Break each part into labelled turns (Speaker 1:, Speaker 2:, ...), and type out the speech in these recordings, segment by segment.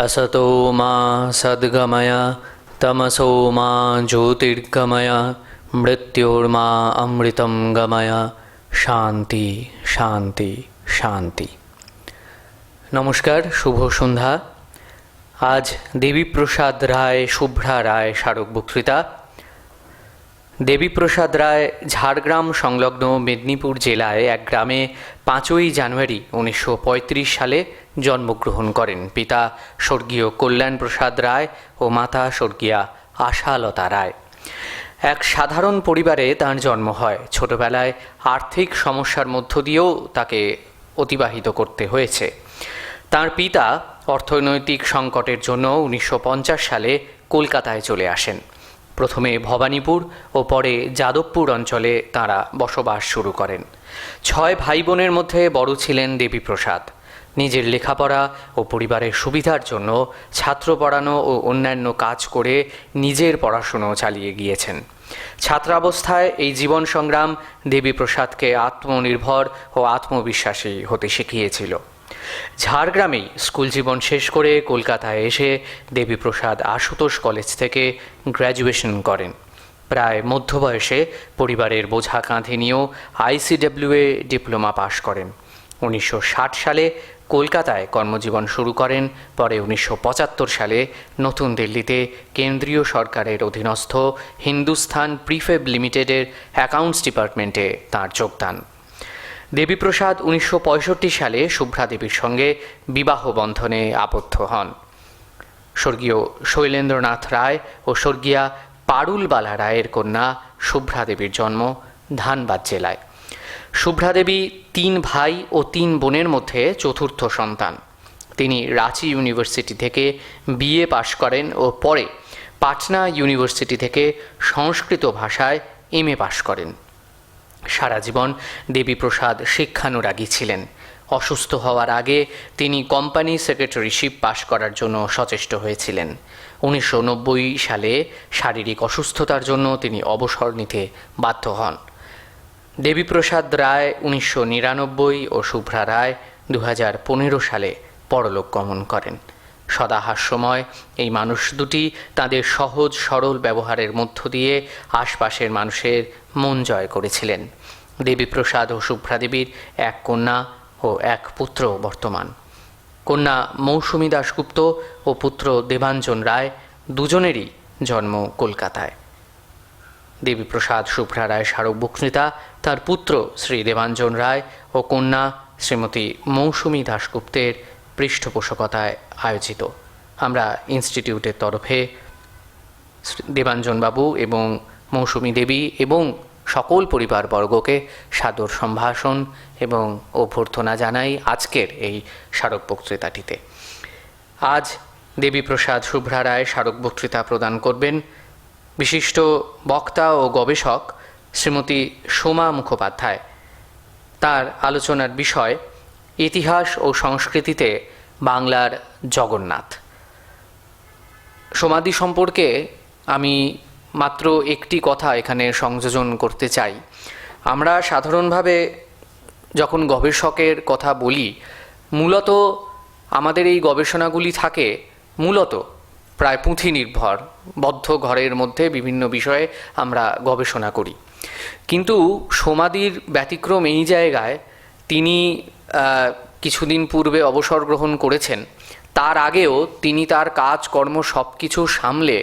Speaker 1: असतो मा सद्गमय तमसो मा ज्योतिर्गमय मृत्योर्मा अमृतं गमय শান্তি শান্তি শান্তি। নমস্কার, শুভ সন্ধ্যা। আজ দেবীপ্রসাদ রায় শুভ্রা রায় স্মারক বক্তৃতা। দেবীপ্রসাদ রায় ঝাড়গ্রাম সংলগ্ন মেদিনীপুর জেলায় এক গ্রামে 5ই জানুয়ারি 1935 সালে জন্মগ্রহণ করেন। পিতা স্বর্গীয় কল্যাণ প্রসাদ রায় ও মাতা স্বর্গীয়া আশালতা রায়। এক সাধারণ পরিবারে তাঁর জন্ম হয়। ছোটবেলায় আর্থিক সমস্যার মধ্য দিয়েও তাকে অতিবাহিত করতে হয়েছে। তাঁর পিতা অর্থনৈতিক সংকটের জন্য 1950 সালে কলকাতায় চলে আসেন। প্রথমে ভবানীপুর ও পরে যাদবপুর অঞ্চলে তাঁরা বসবাস শুরু করেন। 6 ভাই বোনের মধ্যে বড় ছিলেন দেবীপ্রসাদ। নিজের লেখাপড়া ও পরিবারের সুবিধার জন্য ছাত্র পড়ানো ও অন্যান্য কাজ করে নিজের পড়াশুনো চালিয়ে গিয়েছেন। ছাত্রাবস্থায় এই জীবন সংগ্রাম দেবীপ্রসাদকে আত্মনির্ভর ও আত্মবিশ্বাসী হতে শিখিয়েছিল। ঝাড়গ্রামেই স্কুল জীবন শেষ করে কলকাতায় এসে দেবীপ্রসাদ আশুতোষ কলেজ থেকে গ্র্যাজুয়েশন করেন। প্রায় মধ্যবয়সে পরিবারের বোঝা কাঁধে নিয়েও ICWA ডিপ্লোমা পাশ করেন। 1960 সালে কলকাতায় কর্মজীবন শুরু করেন। পরে 1975 সালে নতুন দিল্লিতে কেন্দ্রীয় সরকারের অধীনস্থ হিন্দুস্তান প্রিফেব লিমিটেডের অ্যাকাউন্টস ডিপার্টমেন্টে তাঁর যোগদান। দেবীপ্রসাদ 1965 সালে শুভ্রা দেবীর সঙ্গে বিবাহ বন্ধনে আবদ্ধ হন। স্বর্গীয় শৈলেন্দ্রনাথ রায় ও স্বর্গীয়া পারুলবালা রায়ের কন্যা শুভ্রা দেবীর জন্ম ধানবাদ জেলায়। শুভ্রা দেবী 3 ভাই ও 3 বোনের মধ্যে চতুর্থ সন্তান। তিনি রাঁচি ইউনিভার্সিটি থেকে BA পাশ করেন ও পরে পাটনা ইউনিভার্সিটি থেকে সংস্কৃত ভাষায় MA পাশ করেন। সারা জীবন দেবীপ্রসাদ শিক্ষানুরাগী ছিলেন। অসুস্থ হওয়ার আগে তিনি কোম্পানি সেক্রেটারিশিপ পাশ করার জন্য সচেষ্ট হয়েছিলেন। 1990 সালে শারীরিক অসুস্থতার জন্য তিনি অবসর নিতে বাধ্য হন। দেবীপ্রসাদ রায় 1999 ও শুভ্রা রায় 2015 সালে পরলোক গমন করেন। সদা হাস্যময় এই মানুষ দুটি তাঁদের সহজ সরল ব্যবহারের মধ্য দিয়ে আশপাশের মানুষের মন জয় করেছিলেন। দেবীপ্রসাদ ও শুভ্রা দেবীর এক কন্যা ও এক পুত্র বর্তমান। কন্যা মৌসুমী দাশগুপ্ত ও পুত্র দেবাঞ্জন রায়, দুজনেরই জন্ম কলকাতায়। দেবীপ্রসাদ শুভ্রা রায় স্মারক বক্তৃতা তার পুত্র শ্রী দেবাঞ্জন রায় ও কন্যা শ্রীমতী মৌসুমী দাশগুপ্তের পৃষ্ঠপোষকতায় আয়োজিত। আমরা ইনস্টিটিউটের তরফে দেবাঞ্জনবাবু এবং মৌসুমী দেবী এবং সকল পরিবারবর্গকে সাদর সম্ভাষণ এবং অভ্যর্থনা জানাই আজকের এই স্মারক বক্তৃতাটিতে। আজ দেবীপ্রসাদ শুভ্রা রায় স্মারক বক্তৃতা প্রদান করবেন বিশিষ্ট বক্তা ও গবেষক শ্রীমতী সোমা মুখোপাধ্যায়। তার আলোচনার বিষয় ইতিহাস ও সংস্কৃতিতে বাংলার জগন্নাথ। সমাধি সম্পর্কে আমি মাত্র একটি কথা এখানে সংযোজন করতে চাই। আমরা সাধারণভাবে যখন গবেষকের কথা বলি, মূলত আমাদের এই গবেষণাগুলি থাকে মূলত প্রায় পুঁথি নির্ভর, বদ্ধ ঘরের মধ্যে বিভিন্ন বিষয়ে আমরা গবেষণা করি। কিন্তু সমাধির ব্যতিক্রম এই জায়গায়, তিনি কিছুদিন পূর্বে অবসর গ্রহণ করেছেন। তার আগেও তিনি তার কাজ কর্ম সব কিছু সামলে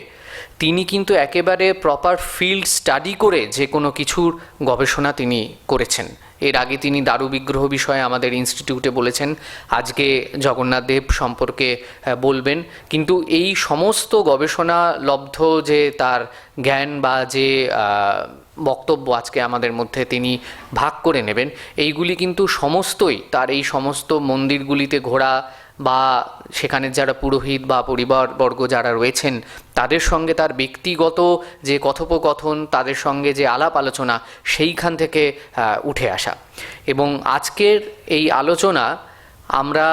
Speaker 1: তিনি কিন্তু একেবারে প্রপার ফিল্ড স্টাডি করে যে কোনো কিছুর গবেষণা তিনি করেছেন। এর আগে তিনি দারু বিগ্রহ বিষয়ে আমাদের ইনস্টিটিউটে বলেছেন, আজকে জগন্নাথ দেব সম্পর্কে বলবেন। কিন্তু এই সমস্ত গবেষণা লব্ধ যে তার জ্ঞান বা যে বক্তব্য আজকে আমাদের মধ্যে তিনি ভাগ করে নেবেন, এইগুলি কিন্তু সমস্তই তার এই সমস্ত মন্দিরগুলিতে ঘোরা বা সেখানের যারা পুরোহিত বা পরিবারবর্গ যারা রয়েছেন তাদের সঙ্গে তার ব্যক্তিগত যে কথোপকথন, তাদের সঙ্গে যে আলাপ আলোচনা, সেইখান থেকে উঠে আসা। এবং আজকের এই আলোচনা আমরা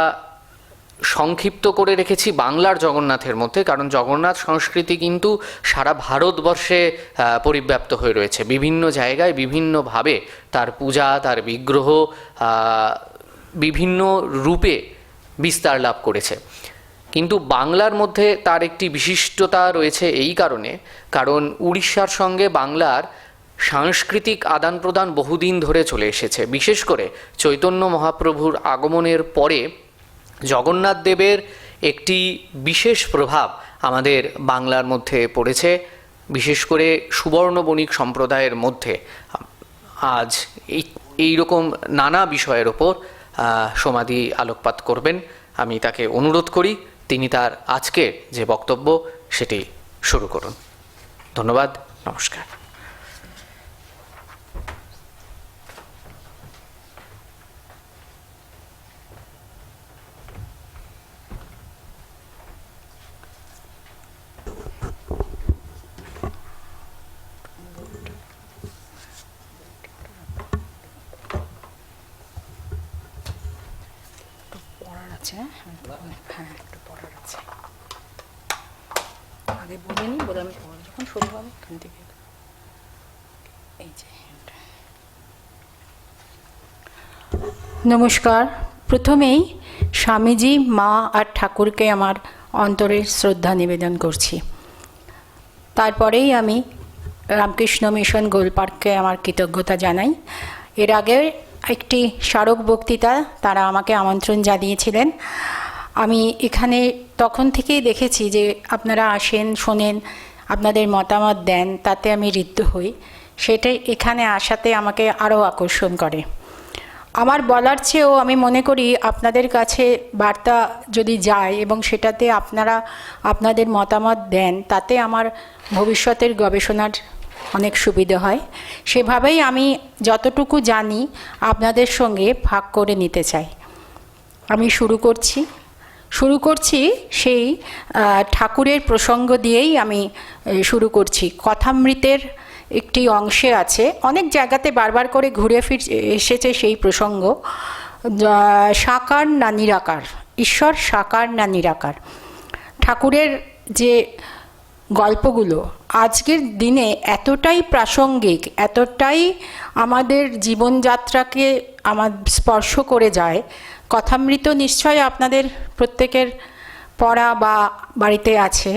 Speaker 1: সংক্ষিপ্ত করে রেখেছি বাংলার জগন্নাথের মধ্যে, কারণ জগন্নাথ সংস্কৃতি কিন্তু সারা ভারতবর্ষে পরিব্যাপ্ত হয়ে রয়েছে। বিভিন্ন জায়গায় বিভিন্নভাবে তার পূজা, তার বিগ্রহ বিভিন্ন রূপে বিস্তার লাভ করেছে। কিন্তু বাংলার মধ্যে তার একটি বিশিষ্টতা রয়েছে এই কারণ উড়িষ্যার সঙ্গে বাংলার সাংস্কৃতিক আদান প্রদান বহুদিন ধরে চলে এসেছে। বিশেষ করে চৈতন্য মহাপ্রভুর আগমনের পরে জগন্নাথ দেবের একটি বিশেষ প্রভাব আমাদের বাংলার মধ্যে পড়েছে, বিশেষ করে সুবর্ণ বণিক সম্প্রদায়ের মধ্যে। আজ এই রকম নানা বিষয়ের ওপর সমাধি আলোকপাত করবেন। আমি তাকে অনুরোধ করি তিনি তার আজকের যে বক্তব্য সেটি শুরু করুন। ধন্যবাদ, নমস্কার।
Speaker 2: হ্যাঁ, একটু পড়ার আছে। আগে বলে নিই, বলে আমি যখন শুরু হবে এখান থেকে এই যে। নমস্কার। প্রথমেই স্বামীজি, মা আর ঠাকুরকে আমার অন্তরের শ্রদ্ধা নিবেদন করছি। তারপরেই আমি রামকৃষ্ণ মিশন গোলপার্ককে আমার কৃতজ্ঞতা জানাই। এর আগে একটি স্মারক বক্তৃতা তারা আমাকে আমন্ত্রণ জানিয়েছিলেন। আমি এখানে তখন থেকেই দেখেছি যে আপনারা আসেন, শোনেন, আপনাদের মতামত দেন, তাতে আমি ঋদ্ধ হই। সেটাই এখানে আসাতে আমাকে আরও আকর্ষণ করে। আমার বলার চেয়েও আমি মনে করি আপনাদের কাছে বার্তা যদি যায় এবং সেটাতে আপনারা আপনাদের মতামত দেন, তাতে আমার ভবিষ্যতের গবেষণার অনেক সুবিধা হয়। সেভাবেই আমি যতটুকু জানি আপনাদের সঙ্গে ভাগ করে নিতে চাই। আমি শুরু করছি সেই ঠাকুরের প্রসঙ্গ দিয়েই আমি শুরু করছি। কথামৃতের একটি অংশে আছে, অনেক জায়গাতে বারবার করে ঘুরে ফিরে এসেছে সেই প্রসঙ্গ, সাকার না নিরাকার, ঈশ্বর সাকার না নিরাকার। ঠাকুরের যে গল্পগুলো আজকের দিনে এতটাই প্রাসঙ্গিক, এতটাই আমাদের জীবনযাত্রাকে স্পর্শ করে যায়। কথামৃত নিশ্চয় আপনাদের প্রত্যেকের পড়া বা বাড়িতে আছে।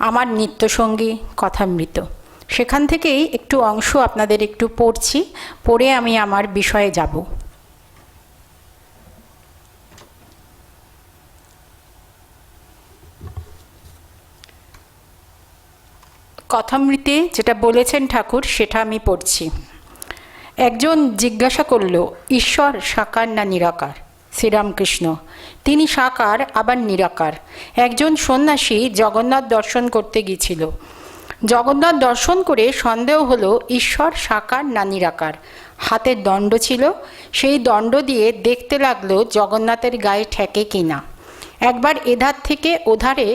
Speaker 2: আমার নিত্যসঙ্গী কথামৃত, সেখান থেকেই একটু অংশ আপনাদের একটু পড়ছি, পড়ে আমি আমার বিষয়ে যাব। কথামৃতে যেটা বলেছেন ঠাকুর সেটা আমি পড়ছি। একজন জিজ্ঞাসা করল, ঈশ্বর সাকার না নিরাকার? শ্রীরামকৃষ্ণ: তিনি সাকার আবার নিরাকার। একজন সন্ন্যাসী জগন্নাথ দর্শন করতে গিয়েছিল। জগন্নাথ দর্শন করে সন্দেহ হলো ঈশ্বর সাকার না নিরাকার। হাতের দণ্ড ছিল, সেই দণ্ড দিয়ে দেখতে লাগলো জগন্নাথের গায়ে ঠেকে কিনা। একবার এধার থেকে ওধারে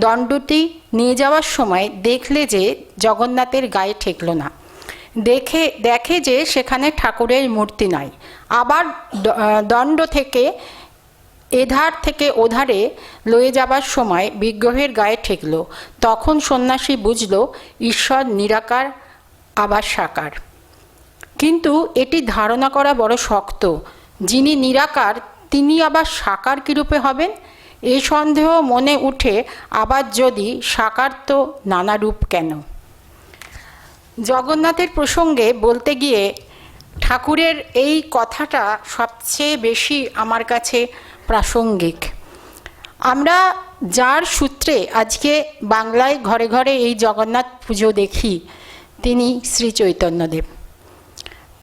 Speaker 2: দণ্ডটি নিয়ে যাওয়ার সময় দেখলে যে জগন্নাথের গায়ে ঠেকল না। দেখে যে সেখানে ঠাকুরের মূর্তি নাই। আবার দণ্ড থেকে এধার থেকে ওধারে লয়ে যাবার সময় বিগ্রহের গায়ে ঠেকল। তখন সন্ন্যাসী বুঝল ঈশ্বর নিরাকার আবার সাকার। কিন্তু এটি ধারণা করা বড় শক্ত। যিনি নিরাকার তিনি আবার সাকার কীরূপে হবেন? এই সন্দেহ মনে উঠে, আবার যদি সাকার তো নানা রূপ কেন? জগন্নাথের প্রসঙ্গে বলতে গিয়ে ঠাকুরের এই কথাটা সবচেয়ে বেশি আমার কাছে প্রাসঙ্গিক। আমরা যার সূত্রে আজকে বাংলায় ঘরে ঘরে এই জগন্নাথ পুজো দেখি, তিনি শ্রী চৈতন্যদেব।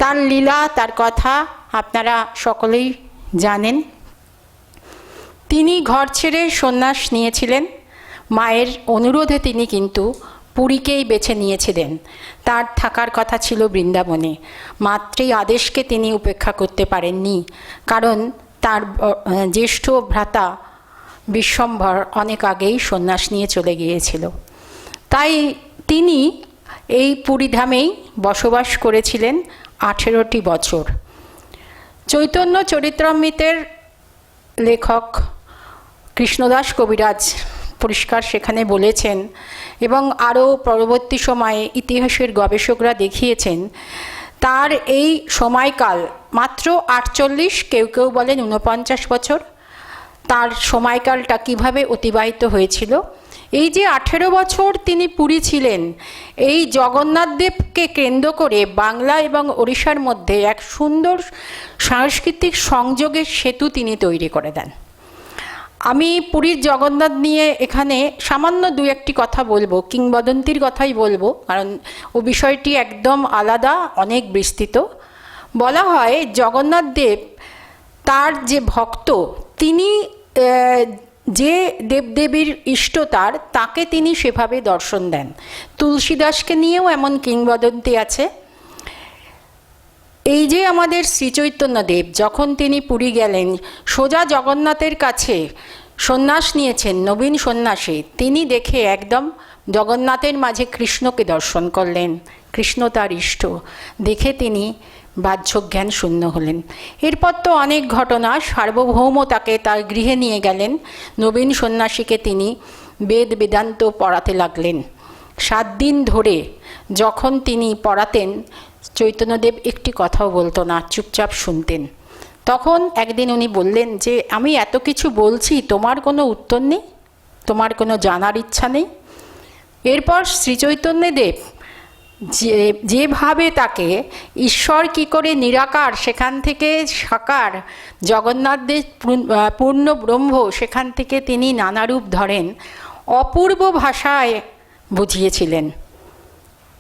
Speaker 2: তার লীলা, তার কথা আপনারা সকলেই জানেন। তিনি ঘর ছেড়ে সন্ন্যাস নিয়েছিলেন। মায়ের অনুরোধে তিনি কিন্তু পুরীকেই বেছে নিয়েছিলেন। তার থাকার কথা ছিল বৃন্দাবনে। মাতৃ আদেশকে তিনি উপেক্ষা করতে পারেননি, কারণ তার জ্যেষ্ঠ ভ্রাতা বিশ্বম্ভর অনেক আগেই সন্ন্যাস নিয়ে চলে গিয়েছিল। তাই তিনি এই পুরীধামেই বসবাস করেছিলেন 18টি বছর। চৈতন্য চরিতামৃতের লেখক কৃষ্ণদাস কবিরাজ পরিষ্কার সেখানে বলেছেন, এবং আরও পরবর্তী সময়ে ইতিহাসের গবেষকরা দেখিয়েছেন, তার এই সময়কাল মাত্র 48, কেউ কেউ বলেন 49 বছর। তার সময়কালটা কিভাবে অতিবাহিত হয়েছিল। এই যে 18 বছর তিনি পুরী ছিলেন, এই জগন্নাথ দেবকে কেন্দ্র করে বাংলা এবং ওড়িশার মধ্যে এক সুন্দর সাংস্কৃতিক সংযোগের সেতু তিনি তৈরি করে দেন। আমি পুরীর জগন্নাথ নিয়ে এখানে সামান্য দু একটি কথা বলবো, কিংবদন্তির কথাই বলবো, কারণ ও বিষয়টি একদম আলাদা, অনেক বিস্তৃত। বলা হয় জগন্নাথ দেব তার যে ভক্ত, তিনি যে দেবদেবীর ইষ্ট তাকে তিনি সেভাবে দর্শন দেন। তুলসীদাসকে নিয়েও এমন কিংবদন্তি আছে। এই যে আমাদের শ্রীচৈতন্যদেব যখন তিনি পুরী গেলেন, সোজা জগন্নাথের কাছে সন্ন্যাস নিয়েছেন, নবীন সন্ন্যাসী, তিনি দেখে একদম জগন্নাথের মাঝে কৃষ্ণকে দর্শন করলেন, কৃষ্ণ তার ইষ্ট, দেখে তিনি বাহ্যজ্ঞান শূন্য হলেন। এরপর তো অনেক ঘটনা, সার্বভৌম তাকে তার গৃহে নিয়ে গেলেন, নবীন সন্ন্যাসীকে তিনি বেদ বেদান্ত পড়াতে লাগলেন। 7 দিন ধরে যখন তিনি পড়াতেন, চৈতন্যদেব একটি কথাও বলতো না, চুপচাপ শুনতেন। তখন একদিন উনি বললেন যে আমি এত কিছু বলছি, তোমার কোনো উত্তর নেই, তোমার কোনো জানার ইচ্ছা নেই। এরপর শ্রীচৈতন্যদেব যেভাবে তাকে ঈশ্বর কি করে নিরাকার সেখান থেকে সাকার, জগন্নাথদেব পূর্ণ ব্রহ্ম সেখান থেকে তিনি নানা রূপ ধরেন, অপূর্ব ভাষায় বুঝিয়েছিলেন।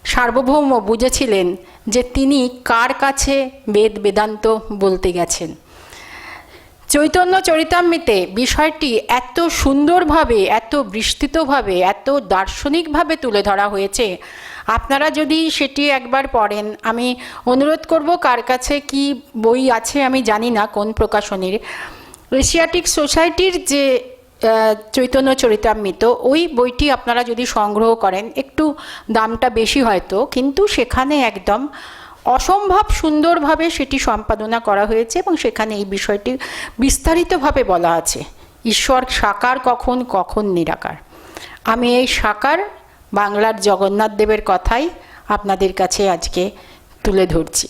Speaker 2: সার্বভৌম বুঝেছিলেন যে তিনি কার কাছে বেদ বেদান্ত বলতে গেছেন। চৈতন্য চরিতামৃতে বিষয়টি এত সুন্দরভাবে, এত বিস্তৃতভাবে, এত দার্শনিকভাবে তুলে ধরা হয়েছে। আপনারা যদি সেটি একবার পড়েন, আমি অনুরোধ করব, কার কাছে কি বই আছে আমি জানি না কোন প্রকাশনীর, এশিয়াটিক সোসাইটির যে চৈতন্য চরিতামৃত, ওই বইটি আপনারা যদি সংগ্রহ করেন, একটু দামটা বেশি হয়তো, কিন্তু সেখানে একদম অসম্ভব সুন্দরভাবে সেটি সম্পাদনা করা হয়েছে এবং সেখানে এই বিষয়টি বিস্তারিতভাবে বলা আছে, ঈশ্বর সাকার কখন, কখন নিরাকার। আমি এই সাকার বাংলার জগন্নাথ দেবের কথাই আপনাদের কাছে আজকে তুলে ধরছি।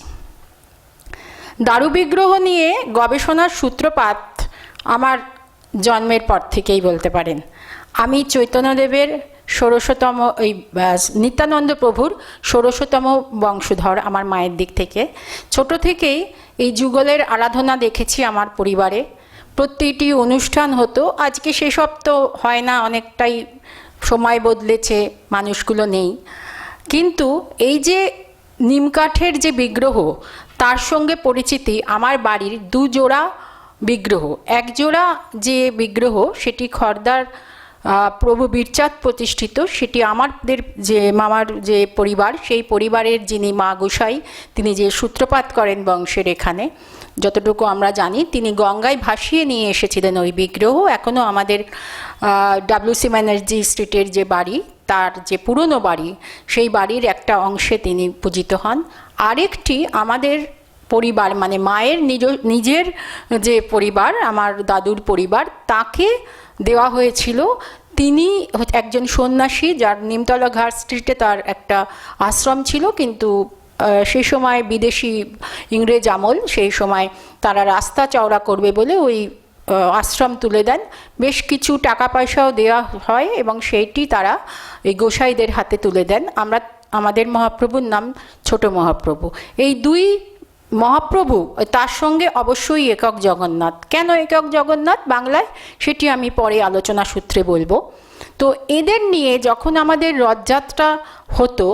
Speaker 2: দারুবিগ্রহ নিয়ে গবেষণার সূত্রপাত আমার জন্মের পর থেকেই বলতে পারেন। আমি চৈতন্যদেবের 16তম, এই নিত্যানন্দ প্রভুর 16তম বংশধর আমার মায়ের দিক থেকে। ছোট থেকেই এই যুগলের আরাধনা দেখেছি আমার পরিবারে, প্রত্যেকটি অনুষ্ঠান হতো। আজকে সেসব তো হয় না, অনেকটাই সময় বদলেছে, মানুষগুলো নেই। কিন্তু এই যে নিমকাঠের যে বিগ্রহ, তার সঙ্গে পরিচিতি আমার বাড়ির 2 জোড়া বিগ্রহ। এক জোড়া যে বিগ্রহ সেটি খর্দার প্রভু বীরচাঁদ প্রতিষ্ঠিত, সেটি আমাদের যে মামার যে পরিবার, সেই পরিবারের যিনি মা গোসাই, তিনি যে সূত্রপাত করেন বংশের, এখানে যতটুকু আমরা জানি তিনি গঙ্গায় ভাসিয়ে নিয়ে এসেছিলেন ওই বিগ্রহ। এখনও আমাদের WC ব্যানার্জি স্ট্রিটের যে বাড়ি, তার যে পুরনো বাড়ি, সেই বাড়ির একটা অংশে তিনি পূজিত হন। আরেকটি আমাদের পরিবার, মানে মায়ের নিজের যে পরিবার, আমার দাদুর পরিবার, তাকে দেওয়া হয়েছিল। তিনি একজন সন্ন্যাসী, যার নিমতলা ঘাট স্ট্রিটে তার একটা আশ্রম ছিল, কিন্তু সেই সময় বিদেশি ইংরেজ আমল, সেই সময় তারা রাস্তা চওড়া করবে বলে ওই আশ্রম তুলে দেন। বেশ কিছু টাকা পয়সাও দেওয়া হয় এবং সেইটি তারা এই গোসাইদের হাতে তুলে দেন। আমাদের মহাপ্রভুর নাম ছোট মহাপ্রভু। এই 2 মহাপ্রভু, তার সঙ্গে অবশ্যই একক জগন্নাথ। কেন একক জগন্নাথ বাংলায়, সেটি আমি পরে আলোচনা সূত্রে বলবো। তো এদের নিয়ে যখন আমাদের রথযাত্রা হতো,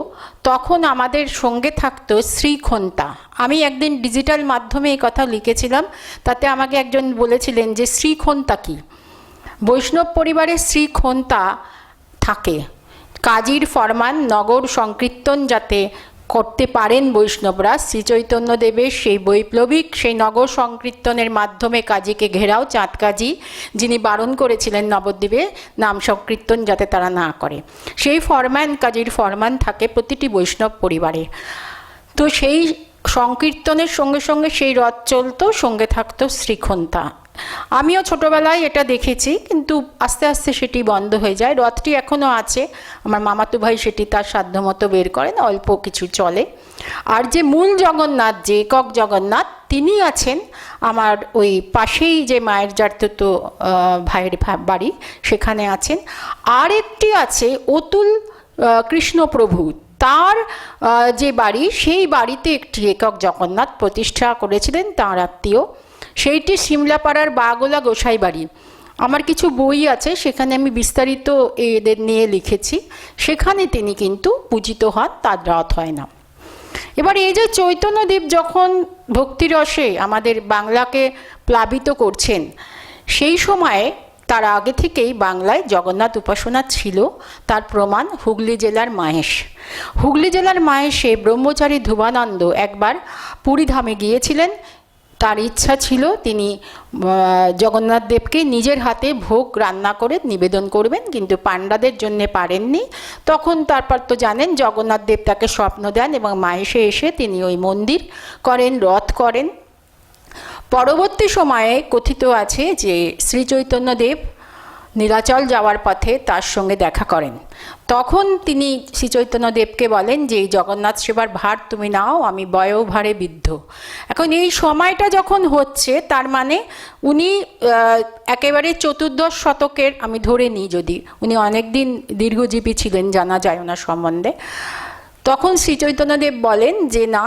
Speaker 2: তখন আমাদের সঙ্গে থাকতো শ্রীখন্তা। আমি একদিন ডিজিটাল মাধ্যমে এই কথা লিখেছিলাম, তাতে আমাকে একজন বলেছিলেন যে শ্রীখন্তা কি। বৈষ্ণব পরিবারে শ্রীখন্তা থাকে। কাজীর ফরমান, নগর সংকীর্তন যাতে করতে পারেন বৈষ্ণবরা, শ্রীচৈতন্যদেবের সেই বৈপ্লবিক সেই নগর সংকীর্তনের মাধ্যমে কাজীকে ঘেরাও, চাঁদ কাজী, যিনি বারণ করেছিলেন নবদ্বীপে নাম সংকীর্তন যাতে তারা না করে, সেই ফরমান, কাজীর ফরমান থাকে প্রতিটি বৈষ্ণব পরিবারে। তো সেই সংকীর্তনের সঙ্গে সঙ্গে সেই রথ চলতো, সঙ্গে থাকতো শ্রীখন্তা। আমিও ছোটবেলায় এটা দেখেছি, কিন্তু আস্তে আস্তে সেটি বন্ধ হয়ে যায়। রথটি এখনও আছে, আমার মামাতো ভাই সেটি তার সাধ্যমতো বের করেন, অল্প কিছু চলে। আর যে মূল জগন্নাথ, যে একক জগন্নাথ, তিনি আছেন আমার ওই পাশেই যে মায়ের জাততো ভাইয়ের বাড়ি, সেখানে আছেন। আর একটি আছে অতুল কৃষ্ণপ্রভু, তার যে বাড়ি, সেই বাড়িতে একটি একক জগন্নাথ প্রতিষ্ঠা করেছিলেন তাঁর আত্মীয়, সেইটি সিমলাপাড়ার বাগোলা গোসাই বাড়ি। আমার কিছু বই আছে, সেখানে আমি বিস্তারিত এদের নিয়ে লিখেছি। সেখানে তিনি কিন্তু পূজিত হন, তার রথ হয় না। এবার এই যে চৈতন্যদেব যখন ভক্তিরসে আমাদের বাংলাকে প্লাবিত করছেন, সেই সময়ে তার আগে থেকেই বাংলায় জগন্নাথ উপাসনা ছিল। তার প্রমাণ হুগলি জেলার মাহেশ। হুগলি জেলার মাহেশে ব্রহ্মচারী ধ্রুবানন্দ একবার পুরীধামে গিয়েছিলেন। তার ইচ্ছা ছিল তিনি জগন্নাথ দেবকে নিজের হাতে ভোগ রান্না করে নিবেদন করবেন, কিন্তু পাণ্ডাদের জন্য পারেননি। তখন তারপর তো জানেন জগন্নাথ দেব তাকে স্বপ্ন দেন এবং মাহেশে এসে তিনি ওই মন্দির করেন, রথ করেন। পরবর্তী সময়ে কথিত আছে যে শ্রী চৈতন্যদেব নীলাচল যাওয়ার পথে তার সঙ্গে দেখা করেন। তখন তিনি শ্রী চৈতন্যদেবকে বলেন যে এই জগন্নাথ সেবার ভার তুমি নাও, আমি বয়োভারে বিদ্ধ। এখন এই সময়টা যখন হচ্ছে, তার মানে উনি একেবারে চতুর্দশ শতকের, আমি ধরে নিই, যদি উনি অনেক দিন দীর্ঘজীবী ছিলেন জানা যায় ওনার সম্বন্ধে। তখন শ্রী চৈতন্যদেব বলেন যে না,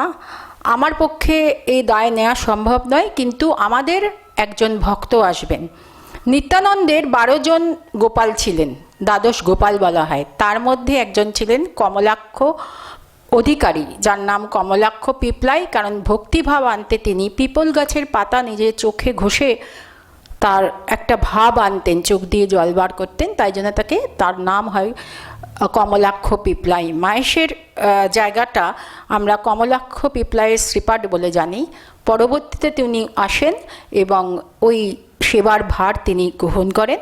Speaker 2: আমার পক্ষে এই দায় নেওয়া সম্ভব নয়, কিন্তু আমাদের একজন ভক্ত আসবেন। নিত্যানন্দের 12 জন গোপাল ছিলেন, দ্বাদশ গোপাল বলা হয়। তার মধ্যে একজন ছিলেন কমলাক্ষ অধিকারী, যার নাম কমলাক্ষ পিপলাই। কারণ ভক্তিভাব আনতে তিনি পিপল গাছের পাতা নিজের চোখে ঘষে তার একটা ভাব আনতেন, চোখ দিয়ে জল বার করতেন, তাই জন্য তার নাম হয় কমলাক্ষ পিপলাই। মাহেশের জায়গাটা আমরা কমলাক্ষ পিপলাইয়ের শ্রীপাঠ বলে জানি। পরবর্তীতে তিনি আসেন এবং ওই সেবার ভার তিনি গ্রহণ করেন।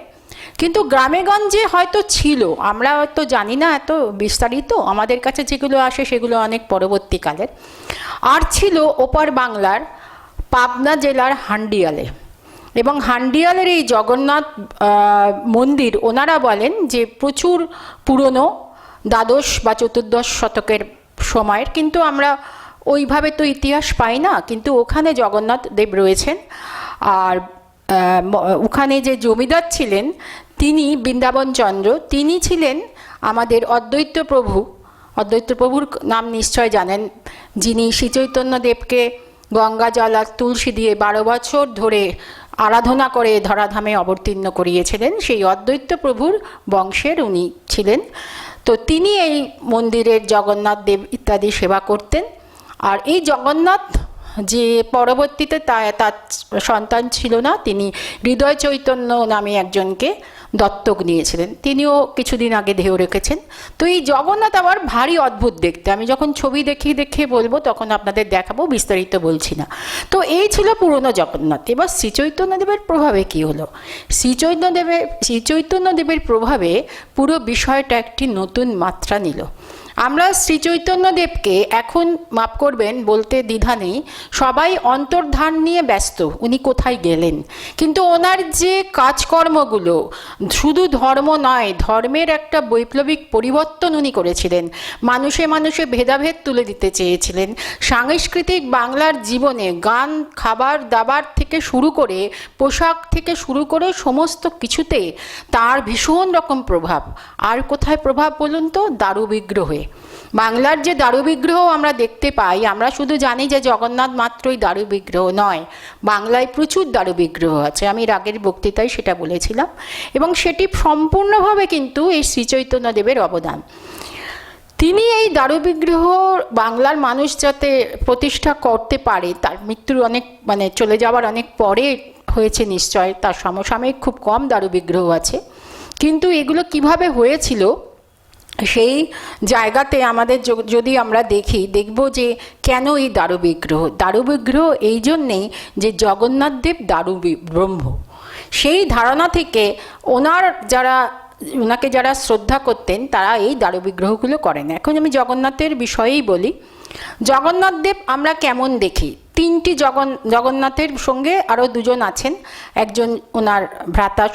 Speaker 2: কিন্তু গ্রামেগঞ্জে হয়তো ছিল, আমরা হয়তো জানি না এত বিস্তারিত, আমাদের কাছে যেগুলো আসে সেগুলো অনেক পরবর্তীকালের। আর ছিল ওপার বাংলার পাবনা জেলার হান্ডিয়ালে, এবং হান্ডিয়ালের এই জগন্নাথ মন্দির ওনারা বলেন যে প্রচুর পুরনো, দ্বাদশ বা চতুর্দশ শতকের সময়ের, কিন্তু আমরা ওইভাবে তো ইতিহাস পাই না। কিন্তু ওখানে জগন্নাথ দেব রয়েছেন। আর ওখানে যে জমিদার ছিলেন তিনি বৃন্দাবন চন্দ্র, তিনি ছিলেন আমাদের অদ্বৈত প্রভু। অদ্বৈত প্রভুর নাম নিশ্চয় জানেন, যিনি শ্রীচৈতন্যদেবকে গঙ্গা জল আর তুলসী দিয়ে 12 বছর ধরে আরাধনা করে ধরাধামে অবতীর্ণ করিয়েছিলেন। সেই অদ্বৈত প্রভুর বংশের উনি ছিলেন। তো তিনি এই মন্দিরের জগন্নাথ দেব ইত্যাদি সেবা করতেন। আর এই জগন্নাথ যে পরবর্তীতে তার সন্তান ছিল না, তিনি হৃদয় চৈতন্য নামে একজনকে দত্তক নিয়েছিলেন, তিনিও কিছুদিন আগে দেহ রেখেছেন। তো এই জগন্নাথ আবার ভারী অদ্ভুত দেখতে। আমি যখন ছবি দেখে বলবো তখন আপনাদের দেখাবো, বিস্তারিত বলছি না। তো এই ছিল পুরনো জগন্নাথ। এবার শ্রীচৈতন্যদেবের প্রভাবে কি হলো? শ্রীচৈতন্যদেবের প্রভাবে পুরো বিষয়টা একটি নতুন মাত্রা নিল। আমরা শ্রীচৈতন্যদেবকে এখন, মাফ করবেন বলতে দ্বিধা নেই, সবাই অন্তর্ধান নিয়ে ব্যস্ত, উনি কোথায় গেলেন। কিন্তু ওনার যে কাজকর্মগুলো শুধু ধর্ম নয়, ধর্মের একটা বৈপ্লবিক পরিবর্তন উনি করেছিলেন। মানুষে মানুষে ভেদাভেদ তুলে দিতে চেয়েছিলেন। সাংস্কৃতিক বাংলার জীবনে গান, খাবার দাবার থেকে শুরু করে, পোশাক থেকে শুরু করে সমস্ত কিছুতে তার ভীষণ রকম প্রভাব। আর কোথায় প্রভাব বলুন তো? দারু বিগ্রহে। বাংলার যে দারু বিগ্রহ আমরা দেখতে পাই, আমরা শুধু জানি যে জগন্নাথ মাত্রই দারু বিগ্রহ নয়, বাংলায় প্রচুর দারু বিগ্রহ আছে। আমি আগের বক্তৃতায় সেটা বলেছিলাম, এবং সেটি সম্পূর্ণভাবে কিন্তু এই শ্রীচৈতন্যদেবের অবদান। তিনি এই দারু বিগ্রহ বাংলার মানুষ যাতে প্রতিষ্ঠা করতে পারে, তার মৃত্যুর অনেক চলে যাওয়ার অনেক পরে হয়েছে নিশ্চয়, তার সমসাময়িক খুব কম দারু বিগ্রহ আছে। কিন্তু এগুলো কিভাবে হয়েছিল সেই জায়গাতে আমাদের যদি আমরা দেখব যে কেন এই দারু বিগ্রহ এই জন্যেই যে জগন্নাথ দেব দারু ব্রহ্ম। সেই ধারণা থেকে ওনাকে যারা শ্রদ্ধা করতেন তারা এই দারু বিগ্রহগুলো করেন। এখন আমি জগন্নাথের বিষয়েই বলি। জগন্নাথ দেব আমরা কেমন দেখি? 3টি জগন্নাথের সঙ্গে আরও 2 জন আছেন, একজন ওনার ভ্রাতা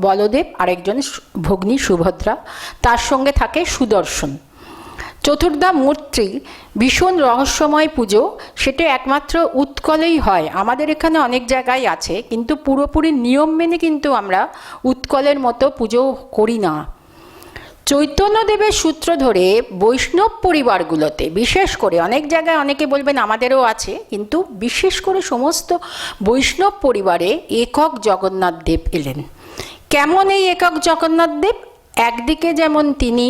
Speaker 2: বলদেব আর একজন ভগ্নী সুভদ্রা, তার সঙ্গে থাকে সুদর্শন। চতুর্ধা মূর্তি ভীষণ রহস্যময় পুজো, সেটা একমাত্র উৎকলেই হয়। আমাদের এখানে অনেক জায়গায় আছে, কিন্তু পুরোপুরি নিয়ম মেনে কিন্তু আমরা উৎকলের মতো পুজো করি না। চৈতন্যদেবের সূত্র ধরে বৈষ্ণব পরিবারগুলোতে, বিশেষ করে অনেক জায়গায় অনেকে বলবেন আমাদেরও আছে, কিন্তু বিশেষ করে সমস্ত বৈষ্ণব পরিবারে একক জগন্নাথ দেব এলেন। কেমন এই একক জগন্নাথ দেব? একদিকে যেমন তিনি,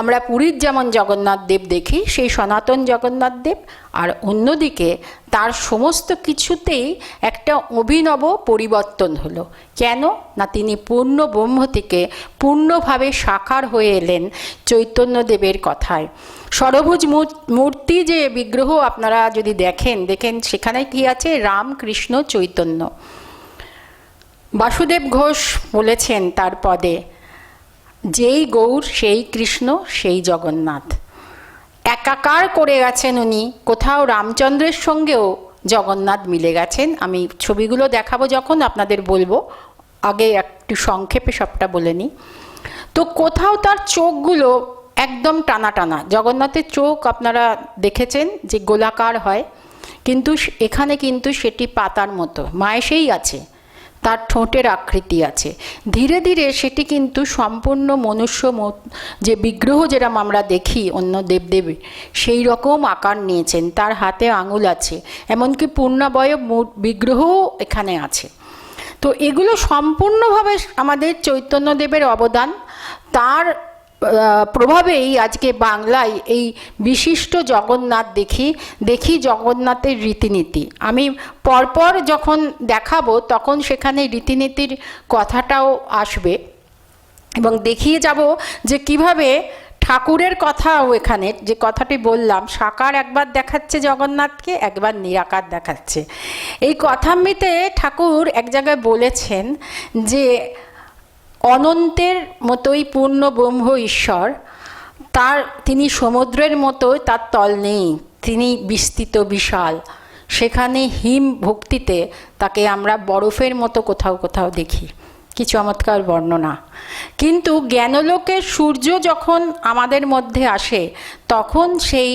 Speaker 2: আমরা পুরীর যেমন জগন্নাথ দেব দেখি সেই সনাতন জগন্নাথ দেব, আর অন্যদিকে তার সমস্ত কিছুতেই একটা অভিনব পরিবর্তন হলো। কেন না, তিনি পূর্ণ ব্রহ্ম থেকে পূর্ণভাবে সাকার হয়ে এলেন চৈতন্যদেবের কথায়। ষড়ভুজ মূর্তি যে বিগ্রহ আপনারা যদি দেখেন সেখানে কি আছে? রাম, কৃষ্ণ, চৈতন্য। বাসুদেব ঘোষ বলেছেন তার পদে, যেই গৌর সেই কৃষ্ণ সেই জগন্নাথ। একাকার করে গেছেন উনি। কোথাও রামচন্দ্রের সঙ্গেও জগন্নাথ মিলে গেছেন। আমি ছবিগুলো দেখাবো যখন আপনাদের বলবো, আগে একটু সংক্ষেপে সবটা বলে নিই। তো কোথাও তার চোখগুলো একদম টানা টানা। জগন্নাথের চোখ আপনারা দেখেছেন যে গোলাকার হয়, কিন্তু এখানে কিন্তু সেটি পাতার মতো মায়েসেই আছে, তার ঠোঁটের আকৃতি আছে। ধীরে ধীরে সেটি কিন্তু সম্পূর্ণ মনুষ্য যে বিগ্রহ যেরকম আমরা দেখি অন্য দেবদেবী, সেই রকম আকার নিয়েছেন। তার হাতে আঙুল আছে, এমনকি পূর্ণাবয়ব বিগ্রহও এখানে আছে। তো এগুলো সম্পূর্ণভাবে আমাদের চৈতন্যদেবের অবদান। তার প্রভাবেই আজকে বাংলায় এই বিশিষ্ট জগন্নাথ দেখি জগন্নাথের রীতিনীতি। আমি পরপর যখন দেখাবো তখন সেখানে রীতিনীতির কথাটাও আসবে, এবং দেখিয়ে যাব যে কিভাবে ঠাকুরের কথাও এখানে যে কথাটি বললাম, সাকার একবার দেখাচ্ছে জগন্নাথকে, একবার নিরাকার দেখাচ্ছে। এই কথামৃতে ঠাকুর এক জায়গায় বলেছেন যে অনন্তের মতোই পূর্ণ ব্রহ্ম ঈশ্বর, তিনি সমুদ্রের মতো, তার তল নেই, তিনি বিস্তৃত বিশাল। সেখানে হিম ভক্তিতে তাকে আমরা বরফের মতো কোথাও কোথাও দেখি। কি চমৎকার বর্ণনা! কিন্তু জ্ঞানলোকের সূর্য যখন আমাদের মধ্যে আসে, তখন সেই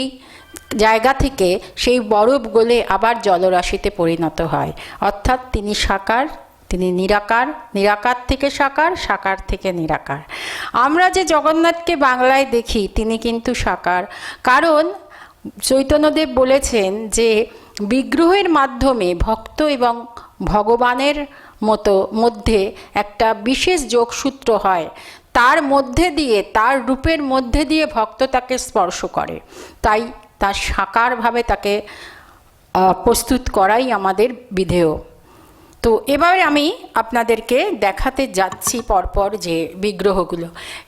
Speaker 2: জায়গা থেকে সেই বরফ গলে আবার জলরাশিতে পরিণত হয়। অর্থাৎ তিনি সাকার, তিনি নিরাকার, নিরাকার থেকে সাকার, সাকার থেকে নিরাকার। আমরা যে জগন্নাথকে বাংলায় দেখি তিনি কিন্তু সাকার। কারণ চৈতন্যদেব বলেছেন যে বিগ্রহের মাধ্যমে ভক্ত এবং ভগবানের মধ্যে একটা বিশেষ যোগসূত্র হয়। তার মধ্যে দিয়ে, তার রূপের মধ্যে দিয়ে ভক্ত তাকে স্পর্শ করে। তাই তার সাকারভাবে তাকে প্রস্তুত করাই আমাদের বিধেয়। তো এবার আমি আপনাদেরকে দেখাতে যাচ্ছি পরপর যে বিগ্রহগুলো।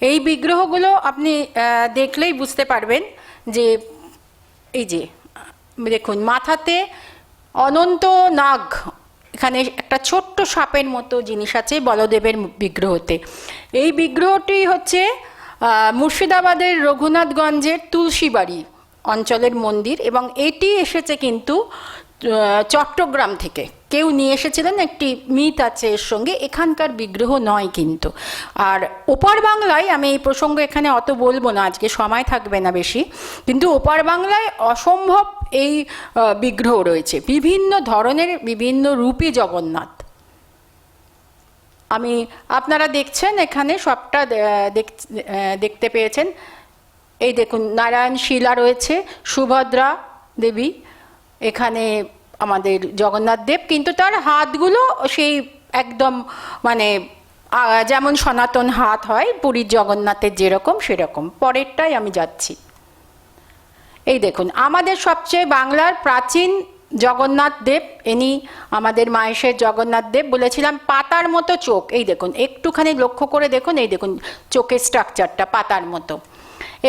Speaker 2: এই বিগ্রহগুলো আপনি দেখলেই বুঝতে পারবেন যে এই যে দেখুন, মাথাতে অনন্ত নাগ, এখানে একটা ছোট্ট সাপের মতো জিনিস আছে বলদেবের বিগ্রহতে। এই বিগ্রহটি হচ্ছে মুর্শিদাবাদের রঘুনাথগঞ্জের তুলসীবাড়ি অঞ্চলের মন্দির, এবং এটি এসেছে কিন্তু চট্টগ্রাম থেকে কেউ নিয়ে এসেছিলেন। একটি মিথ আছে এর সঙ্গে, এখানকার বিগ্রহ নয় কিন্তু। আর ওপার বাংলায়, আমি এই প্রসঙ্গ এখানে অত বলবো না, আজকে সময় থাকবে না বেশি, কিন্তু ওপার বাংলায় অসম্ভব এই বিগ্রহ রয়েছে, বিভিন্ন ধরনের বিভিন্ন রূপী জগন্নাথ। আপনারা দেখছেন এখানে সবটা দেখতে পেয়েছেন। এই দেখুন, নারায়ণ শিলা রয়েছে, সুভদ্রা দেবী, এখানে আমাদের জগন্নাথ দেব, কিন্তু তার হাতগুলো সেই একদম মানে যেমন সনাতন হাত হয় পুরীর জগন্নাথের যেরকম সেরকম। পরেরটাই আমি যাচ্ছি। এই দেখুন, আমাদের সবচেয়ে বাংলার প্রাচীন জগন্নাথ দেব, ইনি আমাদের মায়েশের জগন্নাথ দেব। বলেছিলাম পাতার মতো চোখ। এই দেখুন, একটুখানি লক্ষ্য করে দেখুন, এই দেখুন চোখের স্ট্রাকচারটা পাতার মতো।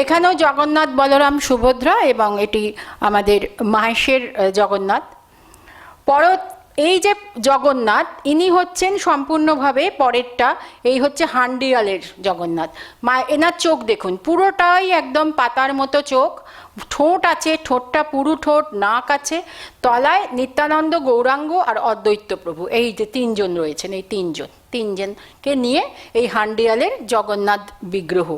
Speaker 2: এখানেও জগন্নাথ, বলরাম, সুভদ্রা, এবং এটি আমাদের মাহেশের জগন্নাথ। এই যে জগন্নাথ, ইনি হচ্ছেন সম্পূর্ণভাবে পরেরটা, এই হচ্ছে হান্ডিয়ালের জগন্নাথ। এনার চোখ দেখুন, পুরোটাই একদম পাতার মতো চোখ, ঠোঁট আছে, ঠোঁটটা পুরু ঠোঁট, নাক আছে, তলায় নিত্যানন্দ, গৌরাঙ্গ আর অদ্বৈত প্রভু, এই যে তিনজন রয়েছেন, এই তিনজনকে নিয়ে এই হান্ডিয়ালের জগন্নাথ বিগ্রহ।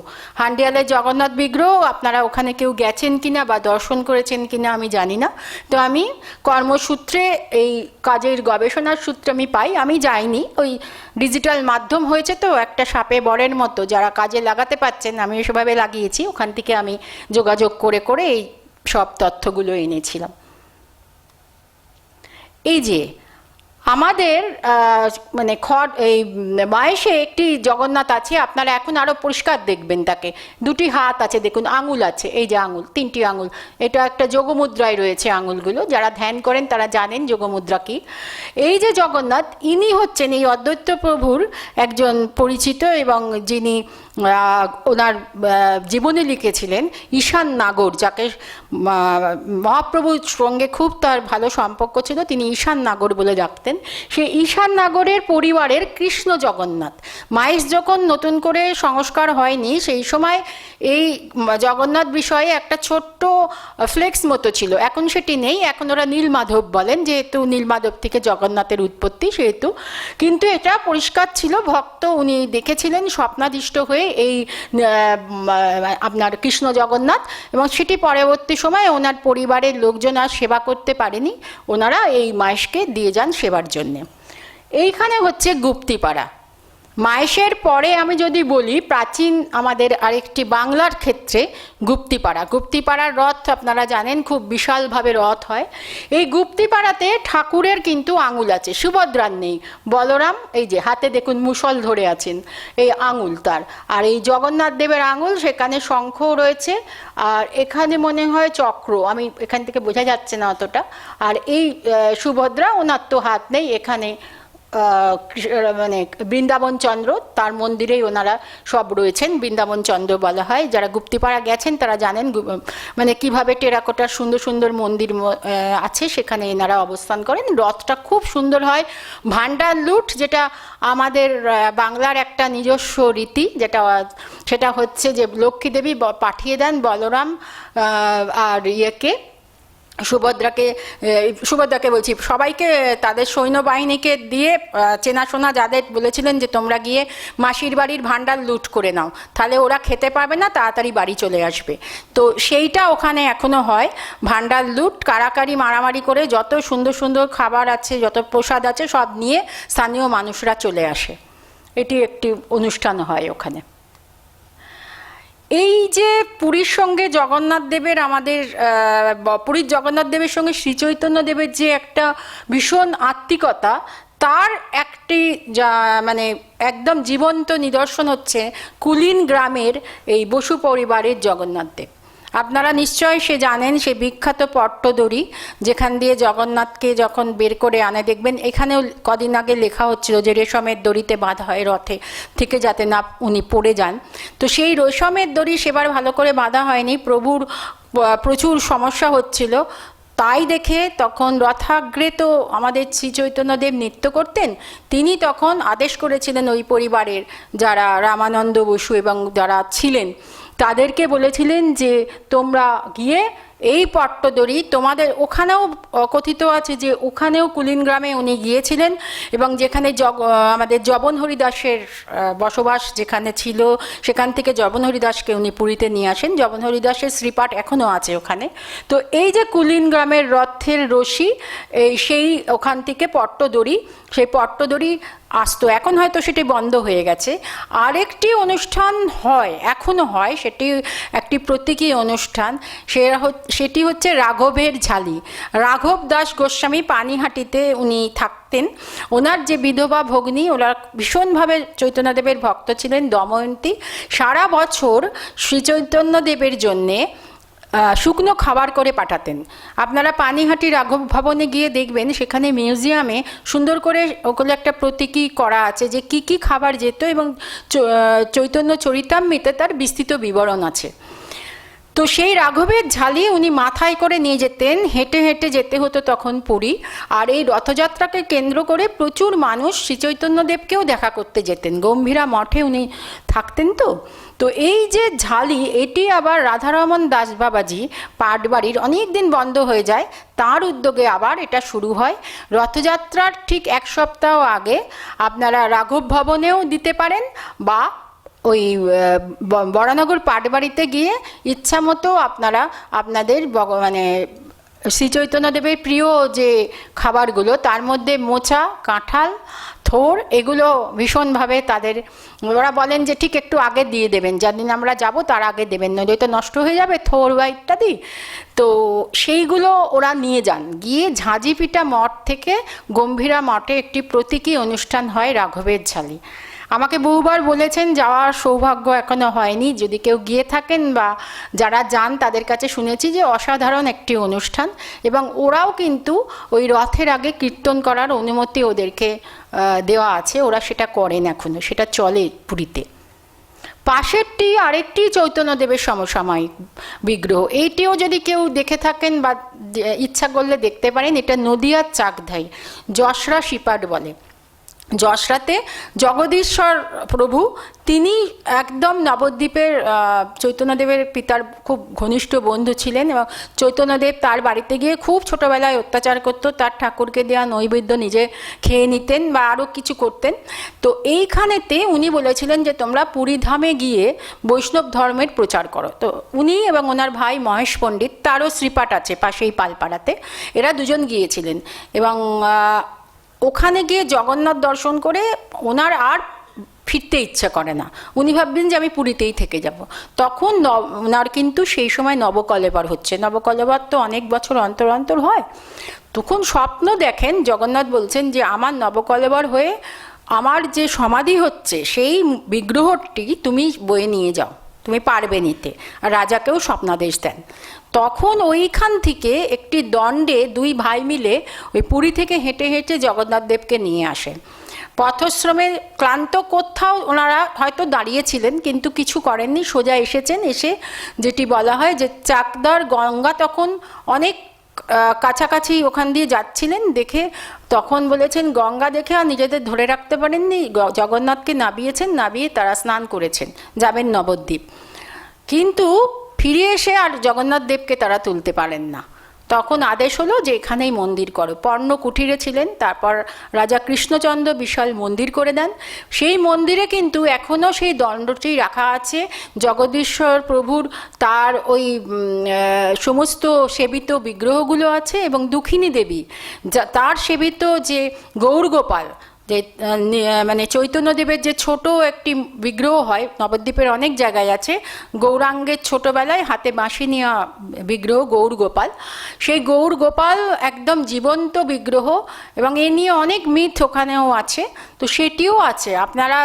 Speaker 2: হান্ডিয়ালের জগন্নাথ বিগ্রহ আপনারা ওখানে কেউ গেছেন কিনা বা দর্শন করেছেন কিনা আমি জানি না। তো আমি কর্মসূত্রে, এই কাজের গবেষণার সূত্রে আমি পাই, আমি যাইনি, ওই ডিজিটাল মাধ্যম হয়েছে তো একটা সাপে বরের মতো, যারা কাজে লাগাতে পারছেন, আমি সেভাবে লাগিয়েছি, ওখান থেকে আমি যোগাযোগ করে করে এই সব তথ্যগুলো এনেছিলাম। এই যে আমাদের মানে এই মায়েশে একটি জগন্নাথ আছে, আপনারা এখন আরো পরিষ্কার দেখবেন তাকে, দুটি হাত আছে, দেখুন আঙুল আছে, এই যে আঙুল, তিনটি আঙুল, এটা একটা যোগমুদ্রায় রয়েছে আঙুলগুলো, যারা ধ্যান করেন তারা জানেন যোগমুদ্রা কি। এই যে জগন্নাথ, ইনি হচ্ছেন এই অদ্বৈত প্রভুর একজন পরিচিত, এবং যিনি ওনার জীবনে লিখেছিলেন ঈশান নাগর, যাকে মহাপ্রভুর সঙ্গে খুব তার ভালো সম্পর্ক ছিল, তিনি ঈশান নাগর বলে ডাকতেন। সেই ঈশান নাগরের পরিবারের কৃষ্ণ জগন্নাথ। মাইস যখন নতুন করে সংস্কার হয়নি, সেই সময় এই জগন্নাথ বিষয়ে একটা ছোট্ট ফ্লেক্স মতো ছিল, এখন সেটি নেই, এখন ওরা নীলমাধব বলেন, যেহেতু নীলমাধব থেকে জগন্নাথের উৎপত্তি সেহেতু। কিন্তু এটা পরিষ্কার ছিল, ভক্ত উনি দেখেছিলেন স্বপ্নাদিষ্ট হয়ে এই আপনার কৃষ্ণ জগন্নাথ, এবং সেটি পরবর্তী সময়ে ওনার পরিবারের লোকজন আর সেবা করতে পারেনি, ওনারা এই মায়েশকে দিয়ে যান সেবার জন্যে। এইখানে হচ্ছে গুপ্তিপাড়া। মায়েশের পরে আমি যদি বলি, প্রাচীন আমাদের আরেকটি বাংলার ক্ষেত্রে গুপ্তিপাড়া। গুপ্তিপাড়ার রথ আপনারা জানেন, খুব বিশালভাবে রথ হয়। এই গুপ্তিপাড়াতে ঠাকুরের কিন্তু আঙুল আছে, সুভদ্রার নেই। বলরাম এই যে হাতে দেখুন মুষল ধরে আছেন, এই আঙুল তার। আর এই জগন্নাথ দেবের আঙুল, সেখানে শঙ্খ রয়েছে, আর এখানে মনে হয় চক্র, আমি এখান থেকে বোঝা যাচ্ছে না অতটা। আর এই সুভদ্রা, ওনার তো হাত নেই, এখানে মানে বৃন্দাবন চন্দ্র, তার মন্দিরেই ওনারা সব রয়েছেন, বৃন্দাবন চন্দ্র বলা হয়। যারা গুপ্তিপাড়া গেছেন তারা জানেন মানে কিভাবে টেরাকোটার সুন্দর সুন্দর মন্দির আছে, সেখানে এনারা অবস্থান করেন। রথটা খুব সুন্দর হয়। ভান্ডার লুট, যেটা আমাদের বাংলার একটা নিজস্ব রীতি, সেটা হচ্ছে যে লক্ষ্মী দেবী পাঠিয়ে দেন বলরাম আর সুভদ্রাকে বলছি, সবাইকে, তাদের সৈন্যবাহিনীকে দিয়ে চেনাশোনা যাদের বলেছিলেন যে তোমরা গিয়ে মাসির বাড়ির ভান্ডার লুট করে নাও, তাহলে ওরা খেতে পারবে না, তাড়াতাড়ি বাড়ি চলে আসবে। তো সেইটা ওখানে এখনো হয়, ভান্ডার লুট, কারাকারি মারামারি করে যত সুন্দর সুন্দর খাবার আছে, যত প্রসাদ আছে, সব নিয়ে স্থানীয় মানুষরা চলে আসে। এটি একটি অনুষ্ঠান হয় ওখানে। এই যে পুরীর সঙ্গে জগন্নাথ দেবের, আমাদের পুরীর জগন্নাথ দেবের সঙ্গে শ্রীচৈতন্য দেবের যে একটা ভীষণ আত্মিকতা, তার একটি মানে একদম জীবন্ত নিদর্শন হচ্ছে কুলিন গ্রামের এই বসু পরিবারের জগন্নাথ দেব। আপনারা নিশ্চয় সে জানেন, সে বিখ্যাত পট্টদড়ি, যেখান দিয়ে জগন্নাথকে যখন বের করে আনে, দেখবেন এখানেও কদিন আগে লেখা হচ্ছিল যে রেশমের দড়িতে বাঁধা হয় রথে থেকে, যাতে না উনি পড়ে যান। তো সেই রেশমের দড়ি সেবার ভালো করে বাঁধা হয়নি, প্রভুর প্রচুর সমস্যা হচ্ছিল, তাই দেখে তখন রথাগ্রে তো আমাদের শ্রী চৈতন্যদেব নৃত্য করতেন, তিনি তখন আদেশ করেছিলেন ওই পরিবারের যারা রামানন্দ বসু এবং যারা ছিলেন তাদেরকে বলেছিলেন যে তোমরা গিয়ে এই পট্টদড়ি, তোমাদের ওখানেও কথিত আছে যে ওখানেও কুলিন গ্রামে উনি গিয়েছিলেন, এবং যেখানে আমাদের জবন হরিদাসের বসবাস যেখানে ছিল, সেখান থেকে জবন হরিদাসকে উনি পুরীতে নিয়ে আসেন। জবন হরিদাসের শ্রীপাঠ এখনও আছে ওখানে। তো এই যে কুলিন গ্রামের রথের রশি, সেই ওখান থেকে পট্টদড়ি, সেই পট্টদড়ি আসতো, এখন হয়তো সেটি বন্ধ হয়ে গেছে। আরেকটি অনুষ্ঠান হয়, এখনও হয়, সেটি একটি প্রতীকী অনুষ্ঠান, সেটি হচ্ছে রাঘবের ঝালি। রাঘব দাস গোস্বামী পানিহাটিতে উনি থাকতেন, ওনার যে বিধবা ভগ্নী, ওরা ভীষণভাবে চৈতন্যদেবের ভক্ত ছিলেন, দময়ন্তী, সারা বছর শ্রীচৈতন্যদেবের জন্যে শুকনো খাবার করে পাঠাতেন। আপনারা পানিহাটি রাঘব ভবনে গিয়ে দেখবেন, সেখানে মিউজিয়ামে সুন্দর করে ওগুলো একটা প্রতীকী করা আছে যে কি কি খাবার যেত, এবং চৈতন্য চরিতামৃতে তার বিস্তৃত বিবরণ আছে। তো তো সেই রাঘবের ঝালি উনি মাথায় করে নিয়ে যেতেন, হেঁটে হেঁটে যেতে হতো তখন পুরী। আর এই রথযাত্রাকে কেন্দ্র করে প্রচুর মানুষ শ্রীচৈতন্যদেবকেও দেখা করতে যেতেন, গম্ভীরা মঠে উনি থাকতেন। তো এই যে ঝালি, এটি আবার রাধারমণ দাস বাবাজি পাটবাড়ির অনেক দিন বন্ধ হয়ে যায়, তার উদ্যোগে আবার এটা শুরু হয়। রথযাত্রার ঠিক এক সপ্তাহ আগে আপনারা রাঘব ভবনেও দিতে পারেন, বা ওই বরানগর পাটবাড়িতে গিয়ে ইচ্ছা মতো আপনারা আপনাদের মানে শ্রীচৈতন্যদেবের প্রিয় যে খাবারগুলো, তার মধ্যে মোচা, কাঁঠাল, থোর, এগুলো ভীষণভাবে তাদের, ওরা বলেন যে ঠিক একটু আগে দিয়ে দেবেন, যেদিন আমরা যাব তার আগে দেবেন, নইলে তো নষ্ট হয়ে যাবে থোর বা ইত্যাদি। তো সেইগুলো ওরা নিয়ে যান, গিয়ে ঝাঁঝিপিটা মঠ থেকে গম্ভীরা মঠে একটি প্রতীকী অনুষ্ঠান হয় রাঘবের ঝালি। আমাকে বহুবার বলেছেন, যাওয়ার সৌভাগ্য এখনো হয়নি, যদি কেউ গিয়ে থাকেন বা যারা যান তাদের কাছে শুনেছি যে অসাধারণ একটি অনুষ্ঠান। এবং ওরাও কিন্তু ওই রথের আগে কীর্তন করার অনুমতি ওদেরকে দেওয়া আছে, ওরা সেটা করেন এখনো, সেটা চলে পুরীতে। পাশেরটি আরেকটি চৈতন্যদেবের সমসাময়িক বিগ্রহ, এইটিও যদি কেউ দেখে থাকেন বা ইচ্ছা করলে দেখতে পারেন। এটা নদিয়ার চাকধাই, যশরা শিপাট বলে। যশরাতে জগদীশ্বর প্রভু, তিনি একদম নবদ্বীপের চৈতন্যদেবের পিতার খুব ঘনিষ্ঠ বন্ধু ছিলেন, এবং চৈতন্যদেব তার বাড়িতে গিয়ে খুব ছোটোবেলায় অত্যাচার করতো, তার ঠাকুরকে দেওয়া নৈবেদ্য নিজে খেয়ে নিতেন বা আরও কিছু করতেন। তো এইখানেতে উনি বলেছিলেন যে তোমরা পুরীধামে গিয়ে বৈষ্ণব ধর্মের প্রচার করো। তো উনি এবং ওনার ভাই মহেশ পণ্ডিত, তারও শ্রীপাঠ আছে পাশেই পালপাড়াতে, এরা দুজন গিয়েছিলেন। এবং ওখানে গিয়ে জগন্নাথ দর্শন করে ওনার আর ফিরতে ইচ্ছা করে না, উনি ভাববেন যে আমি পুরীতেই থেকে যাব। তখন ওনার কিন্তু সেই সময় নবকলেবর হচ্ছে, নবকলেবর তো অনেক বছর অন্তর অন্তর হয়। তখন স্বপ্ন দেখেন, জগন্নাথ বলছেন যে আমার নবকলেবর হয়ে আমার যে সমাধি হচ্ছে সেই বিগ্রহটি তুমি বয়ে নিয়ে যাও, তুমি পারবে নিতে। আর রাজাকেও স্বপ্নাদেশ দেন। তখন ওইখান থেকে একটি দণ্ডে দুই ভাই মিলে ওই পুরী থেকে হেঁটে হেঁটে জগন্নাথ দেবকে নিয়ে আসেন। পথশ্রমে ক্লান্ত কোথাও ওনারা হয়তো দাঁড়িয়েছিলেন, কিন্তু কিছু করেননি, সোজা এসেছেন। এসে যেটি বলা হয় যে চাকদার গঙ্গা তখন অনেক কাছাকাছি ওখান দিয়ে যাচ্ছিলেন, দেখে তখন বলেছেন গঙ্গা দেখে আর নিজেদের ধরে রাখতে পারেননি, জগন্নাথকে নামিয়েছেন, নামিয়ে তারা স্নান করেছেন, যাবেন নবদ্বীপ। কিন্তু ফিরে এসে আর জগন্নাথ দেবকে তারা তুলতে পারেন না। তখন আদেশ হলো যে এখানেই মন্দির করো। পর্ণ কুঠিরে ছিলেন, তারপর রাজা কৃষ্ণচন্দ্র বিশাল মন্দির করে দেন। সেই মন্দিরে কিন্তু এখনও সেই দণ্ডটি রাখা আছে, জগদীশ্বর প্রভুর তার ওই সমস্ত সেবিত বিগ্রহগুলো আছে, এবং দুঃখিনী দেবী তার সেবিত যে গৌরগোপাল, যে মানে চৈতন্যদেবের যে ছোট একটি বিগ্রহ হয়, নবদ্বীপের অনেক জায়গায় আছে, গৌরাঙ্গের ছোটোবেলায় হাতে বাঁশি নেওয়া বিগ্রহ গৌরগোপাল, সেই গৌরগোপাল একদম জীবন্ত বিগ্রহ, এবং এ নিয়ে অনেক মিথ ওখানেও আছে। তো সেটিও আছে, আপনারা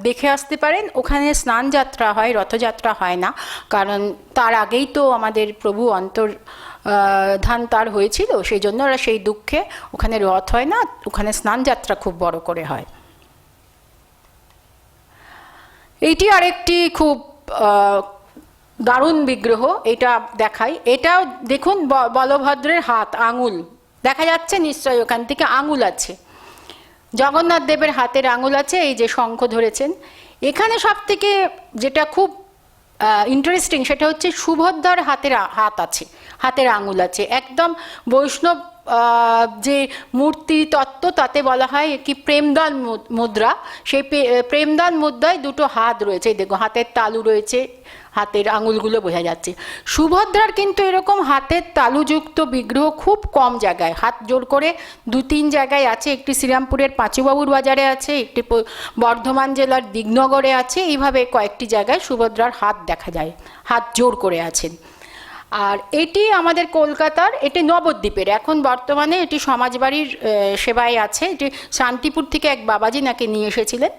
Speaker 2: দেখে আসতে পারেন। ওখানে স্নান যাত্রা হয়, রথযাত্রা হয় না, কারণ তার আগেই তো আমাদের প্রভু ধান তার হয়েছিল, সেই জন্য ওরা সেই দুঃখে ওখানে রথ হয় না, ওখানে স্নান যাত্রা খুব বড় করে হয়। এইটি আরেকটি খুব দারুণ বিগ্রহ, এটা দেখাই। এটাও দেখুন বলভদ্রের হাত, আঙুল দেখা যাচ্ছে নিশ্চয়ই, ওখান থেকে আঙুল আছে, জগন্নাথ দেবের হাতের আঙুল আছে, এই যে শঙ্খ ধরেছেন। এখানে সব থেকে যেটা খুব ইন্টারেস্টিং সেটা হচ্ছে সুভদ্রার হাত আছে, হাতের আঙুল আছে, একদম বৈষ্ণব যে মূর্তি তত্ত্ব তাতে বলা হয় কি প্রেমদান মুদ্রা। সেই প্রেমদান মুদ্রায় দুটো হাত রয়েছে, দেখো হাতের তালু রয়েছে, হাতের আঙুলগুলো বোঝা যাচ্ছে। সুভদ্রার কিন্তু এরকম হাতের তালুযুক্ত বিগ্রহ খুব কম জায়গায়, হাত জোর করে 2-3 জায়গায় আছে। একটি শ্রীরামপুরের পাঁচুবাবুর বাজারে আছে, একটি বর্ধমান জেলার দিগনগরে আছে, এইভাবে কয়েকটি জায়গায় সুভদ্রার হাত দেখা যায়, হাত জোর করে আছেন। আর এটি আমাদের কলকাতার, এটি নবদ্বীপের, এখন বর্তমানে এটি সমাজবাড়ির সেবায় আছে। এটি শান্তিপুর থেকে এক বাবাজি নাকি নিয়ে এসেছিলেন।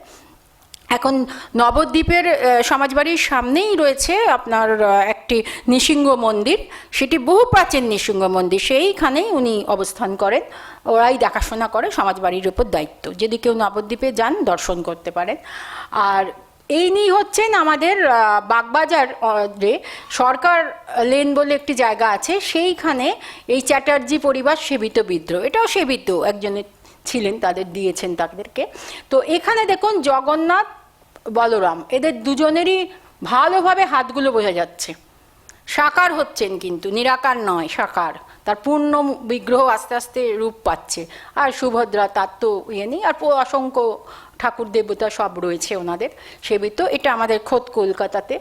Speaker 2: এখন নবদ্বীপের সমাজবাড়ির সামনেই রয়েছে আপনার একটি নৃসিংহ মন্দির, সেটি বহু প্রাচীন নৃসিংহ মন্দির, সেইখানেই উনি অবস্থান করেন, ওরাই দেখাশোনা করে, সমাজবাড়ির উপর দায়িত্ব। যদি কেউ নবদ্বীপে যান দর্শন করতে পারেন। আর ইনি হচ্ছেন আমাদের বাগবাজার রে সরকার লেন বলে একটি জায়গা আছে, সেইখানে এই চ্যাটার্জি পরিবার সেবিত বিদ্রোহ, এটাও সেবিত একজনের ছিলেন, তাদের দিয়েছেন তাদেরকে। তো এখানে দেখুন জগন্নাথ বলরাম এদের দুজনেরই ভালোভাবে হাতগুলো বোঝা যাচ্ছে, সাকার হচ্ছেন কিন্তু নিরাকার নয়, সাকার, তার পূর্ণ বিগ্রহ আস্তে আস্তে রূপ পাচ্ছে। আর সুভদ্রা, তার তো ইয়ে নেই, আর অসংখ্য ঠাকুর দেবতা সব রয়েছে ওনাদের সেবিত। এটা আমাদের খোদ কলকাতাতে।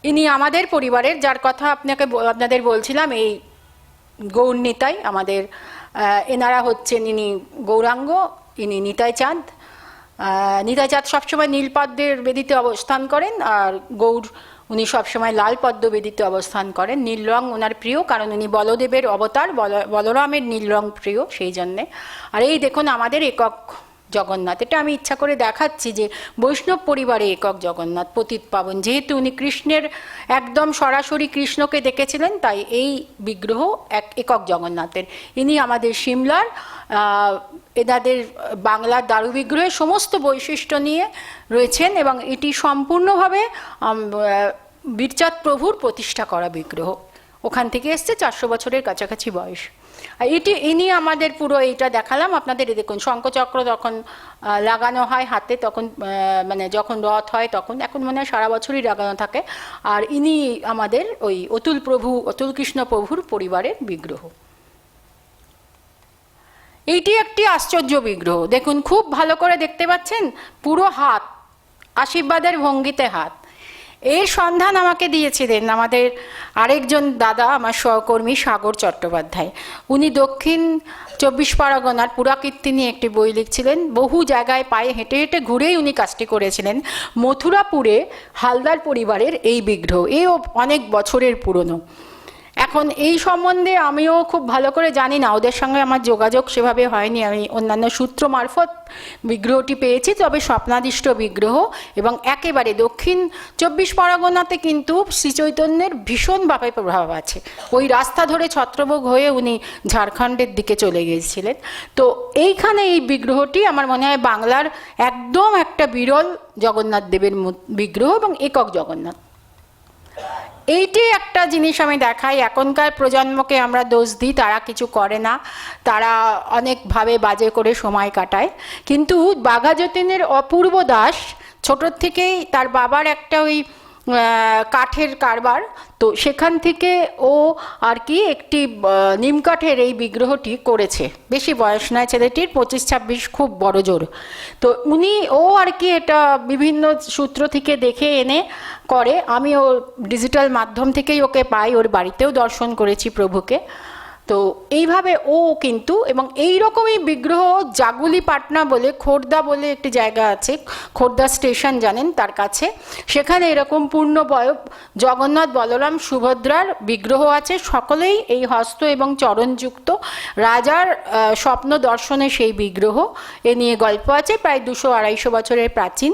Speaker 2: ইনি আমাদের পরিবারের, যার কথা আপনাদের বলছিলাম, এই গৌর নিতাই আমাদের, এনারা হচ্ছেন, ইনি গৌরাঙ্গ, ইনি নিতাই চাঁদ। নিতাই চাঁদ সবসময় নীলপদ্মের বেদিতে অবস্থান করেন, আর গৌর উনি সবসময় লাল পদ্ম বেদিতে অবস্থান করেন। নীল রং ওনার প্রিয়, কারণ উনি বলদেবের অবতার, বলরামের নীল রং প্রিয় সেই জন্যে। আর এই দেখুন আমাদের একক জগন্নাথ, এটা আমি ইচ্ছা করে দেখাচ্ছি যে বৈষ্ণব পরিবারে একক জগন্নাথ পতিত পাবন, যেহেতু উনি কৃষ্ণের একদম সরাসরি কৃষ্ণকে দেখেছিলেন, তাই এই বিগ্রহ একক জগন্নাথের। ইনি আমাদের সিমলার, এনাদের বাংলার দারু বিগ্রহের সমস্ত বৈশিষ্ট্য নিয়ে রয়েছেন, এবং এটি সম্পূর্ণভাবে বীরচাঁদ প্রভুর প্রতিষ্ঠা করা বিগ্রহ, ওখান থেকে এসছে, 400 বছরের কাছাকাছি বয়স। আর ইনি আমাদের পুরো এইটা দেখালাম আপনাদের। দেখুন শঙ্খচক্র যখন লাগানো হয় হাতে, তখন মানে যখন রথ হয় তখন, এখন মনে হয় সারা বছরই লাগানো থাকে। আর ইনি আমাদের ওই অতুল কৃষ্ণ প্রভুর পরিবারের বিগ্রহ। এইটি একটি আশ্চর্য বিগ্রহ, দেখুন খুব ভালো করে দেখতে পাচ্ছেন, পুরো হাত আশীর্বাদের ভঙ্গিতে হাত। এর সন্ধান আমাকে দিয়েছিলেন আমাদের আরেকজন দাদা, আমার সহকর্মী সাগর চট্টোপাধ্যায়। উনি দক্ষিণ 24 পরগনার পুরাকীর্তি নিয়ে একটি বই লিখছিলেন, বহু জায়গায় পায়ে হেঁটে হেঁটে ঘুরেই উনি কাজটি করেছিলেন। মথুরাপুরে হালদার পরিবারের এই বিগ্রহ, এও অনেক বছরের পুরনো। এখন এই সম্বন্ধে আমিও খুব ভালো করে জানি না, ওদের সঙ্গে আমার যোগাযোগ সেভাবে হয়নি, আমি অন্যান্য সূত্র মারফত বিগ্রহটি পেয়েছি। তবে স্বপ্নাদিষ্ট বিগ্রহ, এবং একেবারে দক্ষিণ 24 পরগনাতে কিন্তু শ্রীচৈতন্যের ভীষণভাবে প্রভাব আছে। ওই রাস্তা ধরে ছত্রভোগ হয়ে উনি ঝাড়খণ্ডের দিকে চলে গিয়েছিলেন। তো এইখানে এই বিগ্রহটি আমার মনে হয় বাংলার একদম একটা বিরল জগন্নাথ দেবের বিগ্রহ, এবং একক জগন্নাথ। এইটি একটা জিনিস আমি দেখাই, এখনকার প্রজন্মকে আমরা দোষ দিই, তারা কিছু করে না, তারা অনেকভাবে বাজে করে সময় কাটায়। কিন্তু বাঘা যতীনের অপূর্ব দাস ছোটোর থেকেই, তার বাবার একটা ওই কাঠের কারবার, তো সেখান থেকে ও আর কি একটি নিম কাঠের এই বিগ্রহটি করেছে। বেশি বয়স নয় ছেলেটির, 25-26, খুব বড় জোর। তো ও আর কি এটা বিভিন্ন সূত্র থেকে দেখে এনে করে। আমি ও ডিজিটাল মাধ্যম থেকেই ওকে পাই, ওর বাড়িতেও দর্শন করেছি প্রভুকে। তো এইভাবে ও কিন্তু, এবং এই রকমই বিগ্রহ জাগুলি পাটনা বলে, খোর্দা বলে একটি জায়গা আছে, খোর্দা স্টেশন জানেন, তার কাছে, সেখানে এরকম পূর্ণবয়ব জগন্নাথ বলরাম সুভদ্রার বিগ্রহ আছে, সকলেই এই হস্ত এবং চরণযুক্ত। রাজার স্বপ্ন দর্শনে সেই বিগ্রহ, এ নিয়ে গল্প আছে, প্রায় 200-250 বছরের প্রাচীন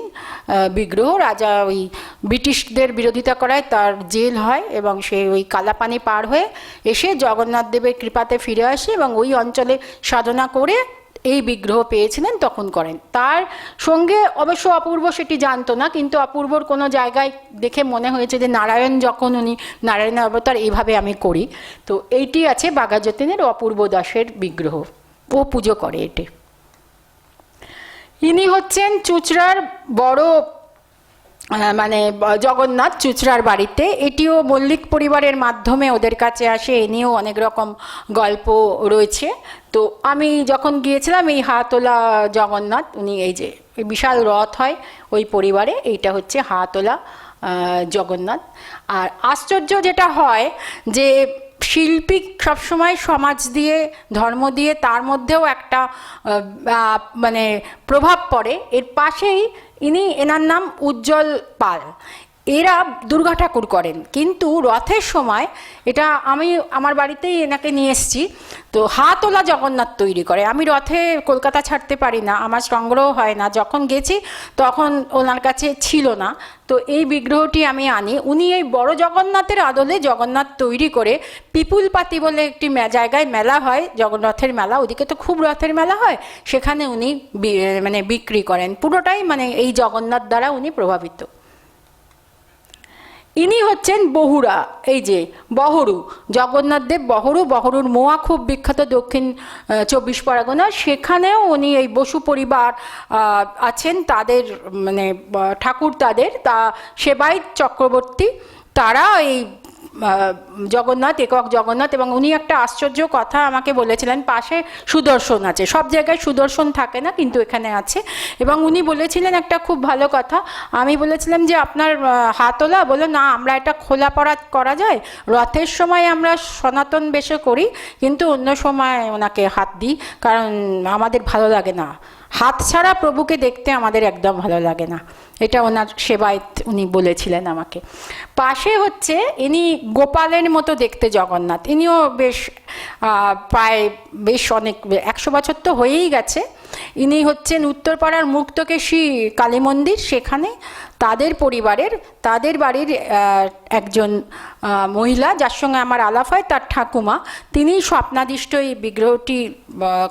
Speaker 2: বিগ্রহ। রাজা ওই ব্রিটিশদের বিরোধিতা করায় তার জেল হয়, এবং সে ওই কালাপানি পার হয়ে এসে জগন্নাথ দেবের কৃপাতে ফিরে আসে, এবং ওই অঞ্চলে সাধনা করে এই বিগ্রহ পেয়েছিলেন, তখন করেন। তার সঙ্গে অবশ্য অপূর্ব সেটি জানতো না, কিন্তু অপূর্বর কোনো জায়গায় দেখে মনে হয়েছে যে নারায়ণ যখন উনি নারায়ণের অবতার, এইভাবে আমি করি। তো এইটি আছে বাঘা যতীনের অপূর্ব দাসের বিগ্রহ, ও পুজো করে এটি। ইনি হচ্ছেন চুঁচড়ার বড় মানে জগন্নাথ, চুঁচড়ার বাড়িতে। এটিও মল্লিক পরিবারের মাধ্যমে ওদের কাছে আসে, এ নিয়েও অনেক রকম গল্প রয়েছে। তো আমি যখন গিয়েছিলাম, এই হাতোলা জগন্নাথ, উনি এই যে বিশাল রথ হয় ওই পরিবারে, এইটা হচ্ছে হাতোলা জগন্নাথ। আর আশ্চর্য যেটা হয় যে শিল্পী সবসময় সমাজ দিয়ে, ধর্ম দিয়ে, তার মধ্যেও একটা মানে প্রভাব পড়ে। এর পাশেই এনার নাম উজ্জ্বল পাল। এরা দুর্গা ঠাকুর করেন, কিন্তু রথের সময় এটা আমি আমার বাড়িতেই এনাকে নিয়ে এসেছি, তো হাতওলা জগন্নাথ তৈরি করে। আমি রথে কলকাতা ছাড়তে পারি না, আমার সংগ্রহ হয় না, যখন গেছি তখন ওনার কাছে ছিল না, তো এই বিগ্রহটি আমি আনি। উনি এই বড় জগন্নাথের আদলে জগন্নাথ তৈরি করে পিপুলপাতি বলে একটি জায়গায় মেলা হয়, জগন্নাথের মেলা, ওদিকে তো খুব রথের মেলা হয়, সেখানে উনি মানে বিক্রি করেন। পুরোটাই মানে এই জগন্নাথ দ্বারা উনি প্রভাবিত। ইনি হচ্ছেন বহুরা, এই যে বহরু, জগন্নাথ দেব বহরু। বহরুর মোয়া খুব বিখ্যাত দক্ষিণ 24 পরগনা, সেখানেও উনি এই বসু পরিবার আছেন, তাদের মানে ঠাকুর তাদের তা সেবায়িত চক্রবর্তী, তারা এই জগন্নাথ, একক জগন্নাথ। এবং উনি একটা আশ্চর্য কথা আমাকে বলেছিলেন, পাশে সুদর্শন আছে, সব জায়গায় সুদর্শন থাকে না কিন্তু এখানে আছে। এবং উনি বলেছিলেন একটা খুব ভালো কথা, আমি বলেছিলাম যে আপনার হাতওলা, বলে না আমরা এটা খোলা পড়া করা যায়, রথের সময় আমরা সনাতন বেশে করি, কিন্তু অন্য সময় ওনাকে হাত দিই, কারণ আমাদের ভালো লাগে না, হাত ছাড়া প্রভুকে দেখতে আমাদের একদম ভালো লাগে না, এটা ওনার সেবায় উনি বলেছিলেন আমাকে। পাশে হচ্ছে ইনি গোপালের মতো দেখতে জগন্নাথ, ইনিও বেশ প্রায় বেশ অনেক 100 বছর তো হয়েই গেছে। ইনি হচ্ছেন উত্তরপাড়ার মুক্তকেশী কালী মন্দির, সেখানে তাদের পরিবারের, তাদের বাড়ির একজন মহিলা যার সঙ্গে আমার আলাপ হয়, তার ঠাকুমা, তিনি স্বপ্নাদিষ্ট এই বিগ্রহটি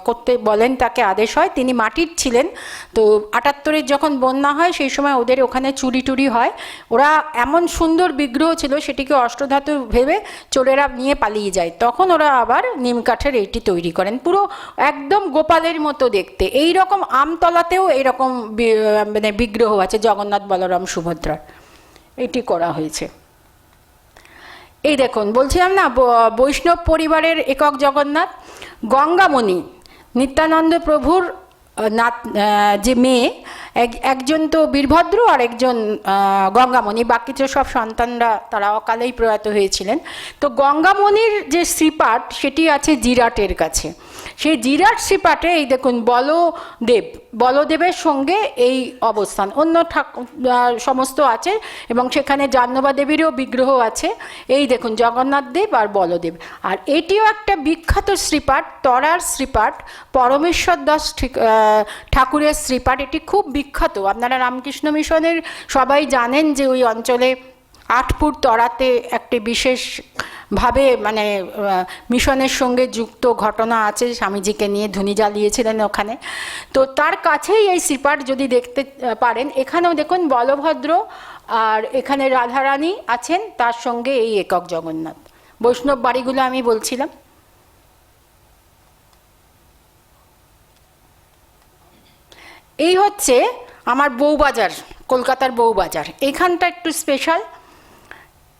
Speaker 2: করতে বলেন, তাকে আদেশ হয়। তিনি মাটির ছিলেন, তো 78-এর যখন বন্যা হয় সেই সময় ওদের ওখানে চুরি টুরি হয়, ওরা এমন সুন্দর বিগ্রহ ছিল সেটিকে অষ্টধাতু ভেবে চোরেরা নিয়ে পালিয়ে যায়, তখন ওরা আবার নিম কাঠের এইটি তৈরি করেন, পুরো একদম গোপালের মতো দেখতে। এই রকম আমতলাতেও এরকম মানে বিগ্রহ আছে জগন্নাথ বলরাম সুভদ্রার, এটি করা হয়েছে। এই দেখুন, বলছিলাম না বৈষ্ণব পরিবারের একক জগন্নাথ। গঙ্গামণি নিত্যানন্দ প্রভুর যে মেয়ে, একজন তো বীরভদ্র আর একজন গঙ্গামণি, বাকি তো সব সন্তানরা তারা অকালেই প্রয়াত হয়েছিলেন। তো গঙ্গামণির যে শ্রীপাঠ সেটি আছে জিরাটের কাছে, সেই জিরাট শ্রীপাঠে এই দেখুন বলদেবের সঙ্গে এই অবস্থান, অন্য সমস্ত আছে, এবং সেখানে জাহ্নবা দেবীরও বিগ্রহ আছে। এই দেখুন জগন্নাথ দেব আর বলদেব। আর এটিও একটা বিখ্যাত শ্রীপাঠ, তরার শ্রীপাঠ, পরমেশ্বর দাস ঠাকুরের শ্রীপাঠ, এটি খুব বিখ্যাত। আপনারা রামকৃষ্ণ মিশনের সবাই জানেন যে ওই অঞ্চলে 8 ফুট তরাতে একটি বিশেষভাবে মানে মিশনের সঙ্গে যুক্ত ঘটনা আছে, স্বামীজিকে নিয়ে ধুনি জ্বালিয়েছিলেন ওখানে, তো তার কাছেই এই শ্রীপাঠ যদি দেখতে পারেন। এখানেও দেখুন বলভদ্র আর এখানে রাধারানী আছেন, তার সঙ্গে এই একক জগন্নাথ। বৈষ্ণব বাড়িগুলো আমি বলছিলাম। এই হচ্ছে আমার বউবাজার, কলকাতার বউবাজার, এইখানটা একটু স্পেশাল।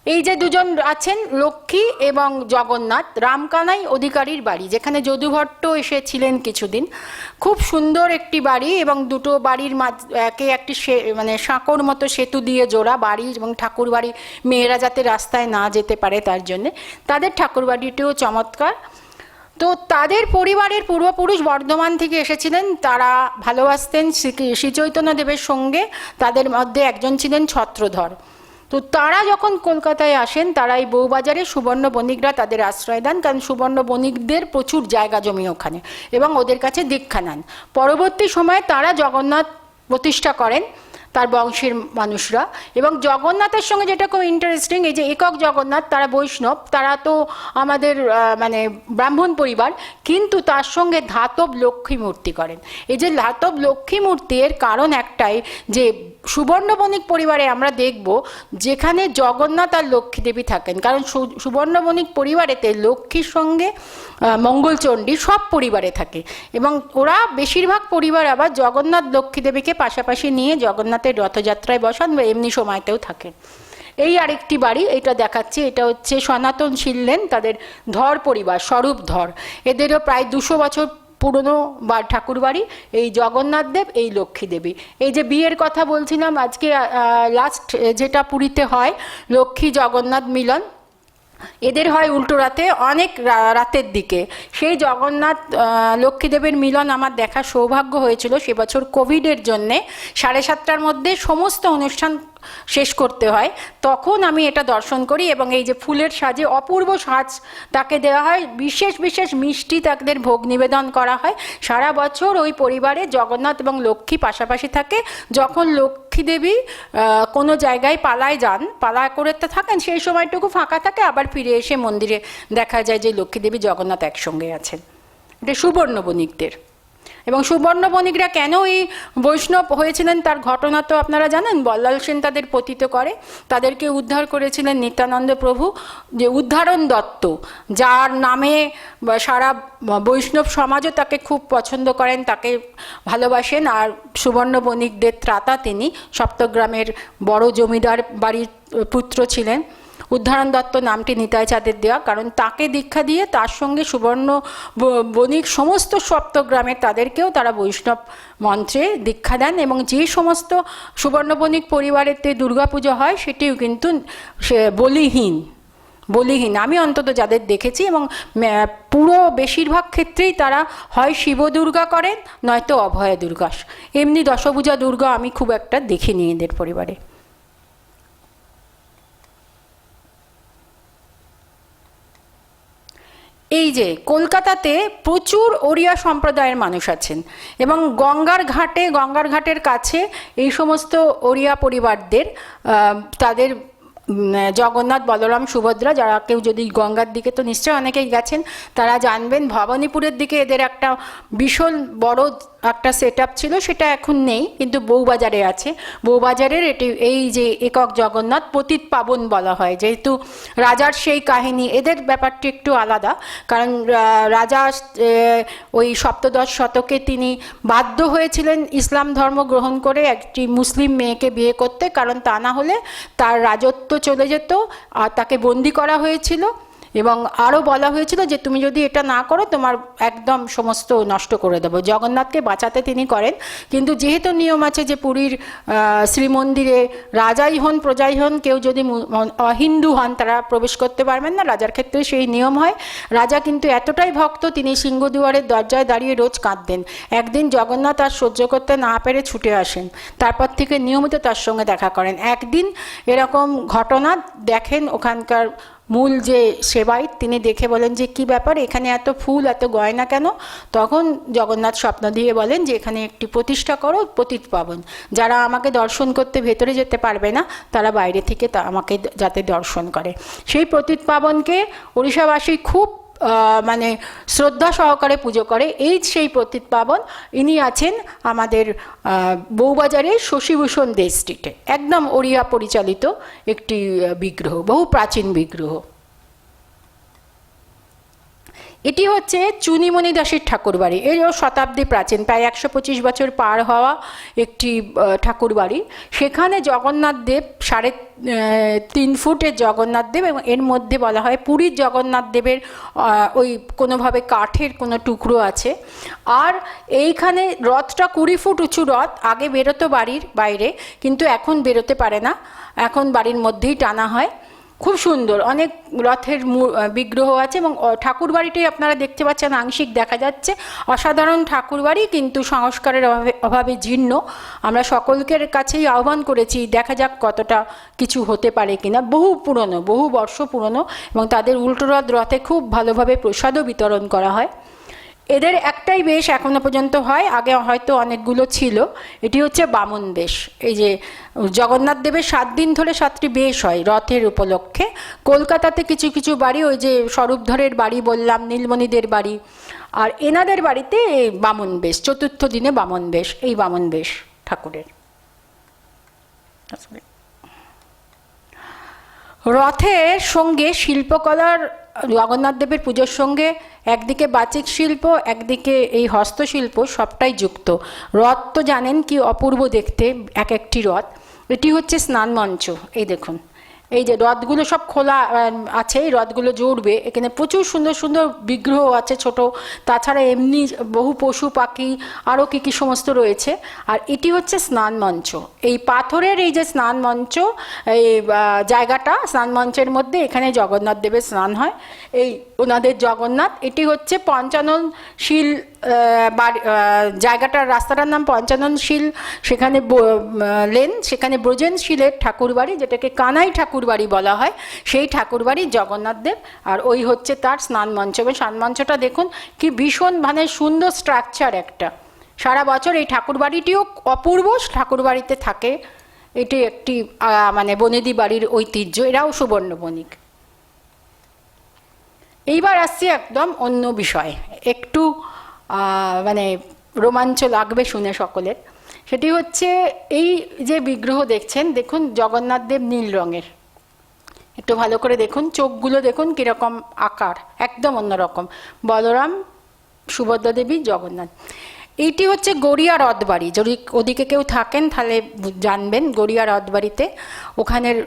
Speaker 2: এই যে দুজন আছেন লক্ষ্মী এবং জগন্নাথ, রামকানাই অধিকারীর বাড়ি, যেখানে যদুভট্ট এসেছিলেন কিছুদিন। খুব সুন্দর একটি বাড়ি, এবং দুটো বাড়ির একে একটি মানে সাঁকোর মতো সেতু দিয়ে জোড়া বাড়ি, এবং ঠাকুর বাড়ি, মেয়েরা যাতে রাস্তায় না যেতে পারে তার জন্যে। তাদের ঠাকুর বাড়িটিও চমৎকার। তো তাদের পরিবারের পূর্বপুরুষ বর্ধমান থেকে এসেছিলেন, তারা ভালোবাসতেন শ্রী চৈতন্য দেবের সঙ্গে, তাদের মধ্যে একজন ছিলেন ছত্রধর। তো তারা যখন কলকাতায় আসেন, তারা এই বউবাজারে সুবর্ণ বণিকরা তাদের আশ্রয় দেন, কারণ সুবর্ণ বণিকদের প্রচুর জায়গা জমি ওখানে, এবং ওদের কাছে দীক্ষা নেন। পরবর্তী সময়ে তারা জগন্নাথ প্রতিষ্ঠা করেন, তার বংশের মানুষরা। এবং জগন্নাথের সঙ্গে যেটা খুব ইন্টারেস্টিং, এই যে একক জগন্নাথ, তারা বৈষ্ণব, তারা তো আমাদের মানে ব্রাহ্মণ পরিবার, কিন্তু তার সঙ্গে ধাতব লক্ষ্মী মূর্তি করেন। এই যে ধাতব লক্ষ্মী মূর্তি, এর কারণ একটাই, যে সুবর্ণ বণিক পরিবারে আমরা দেখব যেখানে জগন্নাথ আর লক্ষ্মী দেবী থাকেন, কারণ সুবর্ণ বণিক পরিবারেতে লক্ষ্মীর সঙ্গে মঙ্গলচণ্ডী সব পরিবারে থাকে, এবং ওরা বেশিরভাগ পরিবার আবার জগন্নাথ লক্ষ্মী দেবীকে পাশাপাশি নিয়ে জগন্নাথের রথযাত্রায় বসান বা এমনি সময়তেও থাকেন। এই আরেকটি বাড়ি, এটা দেখাচ্ছি, এটা হচ্ছে সনাতন ছিলেন তাদের ধর পরিবার, স্বরূপ ধর, এদেরও প্রায় 200 বছর পুরনো ঠাকুর বাড়ি, এই জগন্নাথ দেব, এই লক্ষ্মী দেবী। এই যে বিয়ের কথা বলছিলাম, আজকে লাস্ট যেটা পুরীতে হয় লক্ষ্মী জগন্নাথ মিলন, এদের হয় উল্টো রাতে, অনেক রাতের দিকে। সেই জগন্নাথ লক্ষ্মীদেবের মিলন আমার দেখার সৌভাগ্য হয়েছিল। সে বছর কোভিডের জন্যে 7:30টার মধ্যে সমস্ত অনুষ্ঠান শেষ করতে হয়, তখন আমি এটা দর্শন করি। এবং এই যে ফুলের সাজে অপূর্ব সাজ তাকে দেওয়া হয়, বিশেষ বিশেষ মিষ্টি তাদের ভোগ নিবেদন করা হয়। সারা বছর ওই পরিবারে জগন্নাথ এবং লক্ষ্মী পাশাপাশি থাকে। যখন লক্ষ্মী দেবী কোনো জায়গায় পালায় যান, পালা করে তো থাকেন, সেই সময়টুকু ফাঁকা থাকে, আবার ফিরে এসে মন্দিরে দেখা যায় যে লক্ষ্মী দেবী জগন্নাথ একসঙ্গে আছেন। এটা সুবর্ণ বণিকদের। এবং সুবর্ণ বণিকরা কেন এই বৈষ্ণব হয়েছিলেন তার ঘটনা তো আপনারা জানেন। বল্লাল সেন তাদের পতিত করে, তাদেরকে উদ্ধার করেছিলেন নিত্যানন্দ প্রভু, যে উদ্ধারণ দত্ত, যার নামে সারা বৈষ্ণব সমাজও তাকে খুব পছন্দ করেন, তাকে ভালোবাসেন। আর সুবর্ণ বণিকদের ত্রাতা তিনি, সপ্তগ্রামের বড় জমিদার বাড়ির পুত্র ছিলেন। উদ্ধারণ দত্ত নামটি নিতাই চাঁদের দেওয়া, কারণ তাকে দীক্ষা দিয়ে তার সঙ্গে সুবর্ণ বণিক সমস্ত সপ্তগ্রামের তাদেরকেও তারা বৈষ্ণব মন্ত্রে দীক্ষা দেন। এবং যে সমস্ত সুবর্ণ বণিক পরিবারেতে দুর্গাপুজো হয় সেটিও কিন্তু সে বলিহীন আমি অন্তত যাদের দেখেছি। এবং পুরো বেশিরভাগ ক্ষেত্রেই তারা হয় শিব দুর্গা করেন, নয়তো অভয়া দুর্গা। এমনি দশভুজা দুর্গা আমি খুব একটা দেখিনি এদের পরিবারে। এই যে কলকাতাতে প্রচুর ওড়িয়া সম্প্রদায়ের মানুষ আছেন, এবং গঙ্গার ঘাটের কাছে এই সমস্ত ওড়িয়া পরিবারদের তাদের জগন্নাথ, বলরাম, সুভদ্রা, যারা কেউ যদি গঙ্গার দিকে তো নিশ্চয়ই অনেকেই গেছেন, তারা জানবেন ভবানীপুরের দিকে এদের একটা ভীষণ বড় একটা সেট আপ ছিল, সেটা এখন নেই, কিন্তু বউবাজারে আছে। বউবাজারের এই যে একক জগন্নাথ পতিত পাবন বলা হয়, যেহেতু রাজার সেই কাহিনী, এদের ব্যাপারটি একটু আলাদা। কারণ রাজা ওই সপ্তদশ শতকে তিনি বাধ্য হয়েছিলেন ইসলাম ধর্ম গ্রহণ করে একটি মুসলিম মেয়েকে বিয়ে করতে, কারণ তা না হলে তার রাজত্ব চলে যেত, আর তাকে বন্দি করা হয়েছিল। এবং আরও বলা হয়েছিল যে তুমি যদি এটা না করো তোমার একদম সমস্ত নষ্ট করে দেবো। জগন্নাথকে বাঁচাতে তিনি করেন, কিন্তু যেহেতু নিয়ম আছে যে পুরীর শ্রীমন্দিরে রাজাই হন প্রজাই হন, কেউ যদি অহিন্দু হন তারা প্রবেশ করতে পারবেন না, রাজার ক্ষেত্রে সেই নিয়ম হয়। রাজা কিন্তু এতটাই ভক্ত, তিনি সিংহদুয়ারের দরজায় দাঁড়িয়ে রোজ কাঁদতেন। একদিন জগন্নাথ আর সহ্য করতে না পেরে ছুটে আসেন, তারপর থেকে নিয়মিত তার সঙ্গে দেখা করেন। একদিন এরকম ঘটনা দেখেন ওখানকার মূল যে সেবায়িত, তিনি দেখে বলেন যে কি ব্যাপার, এখানে এত ফুল এত গয়না কেন? তখন জগন্নাথ স্বপ্ন দিয়ে বলেন যে এখানে একটি প্রতিষ্ঠা করো পতিত পাবন, যারা আমাকে দর্শন করতে ভেতরে যেতে পারবে না তারা বাইরে থেকে আমাকে যাতে দর্শন করে। সেই পতিত পাবনকে ওড়িশাবাসী খুব মানে শ্রদ্ধা সহকারে পুজো করে। এই সেই পতিত পাবন, ইনি আছেন আমাদের বউবাজারের শশীভূষণ দে স্ট্রিটে, একদম ওড়িয়া পরিচালিত একটি বিগ্রহ, বহু প্রাচীন বিগ্রহ। এটি হচ্ছে চুনিমণি দাসের ঠাকুরবাড়ি। এরও শতাব্দী প্রাচীন, প্রায় 125 বছর পার হওয়া একটি ঠাকুরবাড়ি। সেখানে জগন্নাথ দেব 3.5 ফুটের জগন্নাথ দেব, এবং এর মধ্যে বলা হয় পুরীর জগন্নাথ দেবের ওই কোনোভাবে কাঠের কোনো টুকরো আছে। আর এইখানে রথটা 20 ফুট উঁচু রথ, আগে বেরোতো বাড়ির বাইরে, কিন্তু এখন বেরোতে পারে না, এখন বাড়ির মধ্যেই টানা হয়। খুব সুন্দর অনেক রথের বিগ্রহ আছে, এবং ঠাকুরবাড়িটি আপনারা দেখতে পাচ্ছেন আংশিক দেখা যাচ্ছে। অসাধারণ ঠাকুরবাড়ি, কিন্তু সংস্কারের অভাবে জীর্ণ। আমরা সকলের কাছেই আহ্বান করেছি, দেখা যাক কতটা কিছু হতে পারে কিনা। বহু বর্ষ পুরনো, এবং তাদের উল্টো রথে খুব ভালোভাবে প্রসাদও বিতরণ করা হয়। এদের একটাই বেশ এখনো পর্যন্ত হয়, আগে হয়তো অনেকগুলো ছিল। এটি হচ্ছে বামন বেশ। এই যে জগন্নাথ দেবের 7 দিন ধরে 7টি বেশ হয় রথের উপলক্ষে। কলকাতাতে কিছু কিছু বাড়ি, ওই যে স্বরূপধরের বাড়ি বললাম, নীলমণিদের বাড়ি, আর এনাদের বাড়িতে বামন বেশ, 4র্থ দিনে বামন বেশ, এই বামন বেশ ঠাকুরের। রথের সঙ্গে শিল্পকলার, জগন্নাথ দেবের পুজোর সঙ্গে একদিকে বাচিক শিল্প, একদিকে এই হস্তশিল্প, সবটাই যুক্ত। রথ তো জানেন কি অপূর্ব দেখতে এক একটি রথ। এটি হচ্ছে স্নান মঞ্চ। এই দেখুন, এই যে রথগুলো সব খোলা আছে, এই রথগুলো জুড়বে। এখানে প্রচুর সুন্দর সুন্দর বিগ্রহ আছে ছোট, তাছাড়া এমনি বহু পশু পাখি আরও কী সমস্ত রয়েছে। আর এটি হচ্ছে স্নান মঞ্চ। এই পাথরের এই যে স্নান মঞ্চ, এই জায়গাটা স্নান মঞ্চের মধ্যে, এখানে জগন্নাথ দেবের স্নান হয়। এই ওনাদের জগন্নাথ, এটি হচ্ছে পঞ্চানন শিল জায়গাটার রাস্তাটার নাম পঞ্চাননশীল, সেখানে লেন, সেখানে ব্রজেনশীলের ঠাকুরবাড়ি, যেটাকে কানাই ঠাকুরবাড়ি বলা হয়, সেই ঠাকুরবাড়ি জগন্নাথ দেব। আর ওই হচ্ছে তার স্নান মঞ্চ, এবং স্নান মঞ্চটা দেখুন কি ভীষণ মানে সুন্দর স্ট্রাকচার একটা। সারা বছর এই ঠাকুরবাড়িটিও অপূর্ব ঠাকুরবাড়িতে থাকে। এটি একটি মানে বনেদি বাড়ির ঐতিহ্য, এরাও সুবর্ণ বণিক। এইবার আসছি একদম অন্য বিষয়, একটু মানে রোমাঞ্চ লাগবে শুনে সকলের। সেটি হচ্ছে এই যে বিগ্রহ দেখছেন, দেখুন জগন্নাথ দেব নীল রঙের, একটু ভালো করে দেখুন, চোখগুলো দেখুন কীরকম আকার, একদম অন্যরকম। বলরাম, সুভদ্রা দেবী, জগন্নাথ। এইটি হচ্ছে গড়িয়া রথবাড়ি, যদি ওদিকে কেউ থাকেন তাহলে জানবেন। গড়িয়া রথবাড়িতে, ওখানের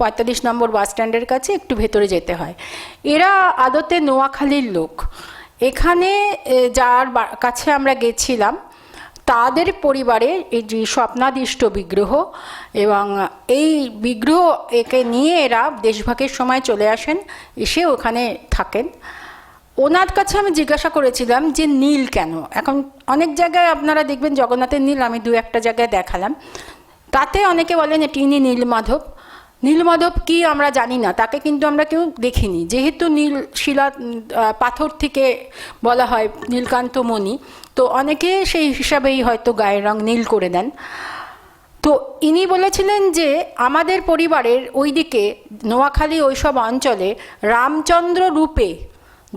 Speaker 2: 45 নম্বর বাস স্ট্যান্ডের কাছে একটু ভেতরে যেতে হয়। এরা আদতে নোয়াখালীর লোক। এখানে যার কাছে আমরা গেছিলাম তাদের পরিবারে এই যে স্বপ্নাদিষ্ট বিগ্রহ, এবং এই বিগ্রহ একে নিয়ে এরা দেশভাগের সময় চলে আসেন, এসে ওখানে থাকেন। ওনার কাছে আমি জিজ্ঞাসা করেছিলাম যে নীল কেন। এখন অনেক জায়গায় আপনারা দেখবেন জগন্নাথের নীল, আমি 2-1টা জায়গায় দেখালাম, তাতে অনেকে বলেন এটি ইনি নীলমাধব। নীলমাধব কি আমরা জানি না, তাকে কিন্তু আমরা কেউ দেখিনি, যেহেতু নীল শিলা পাথর থেকে বলা হয় নীলকান্ত মণি, তো অনেকে সেই হিসাবেই হয়তো গায়ের রং নীল করে দেন। তো ইনি বলেছিলেন যে আমাদের পরিবারের ওইদিকে নোয়াখালী ওইসব অঞ্চলে রামচন্দ্র রূপে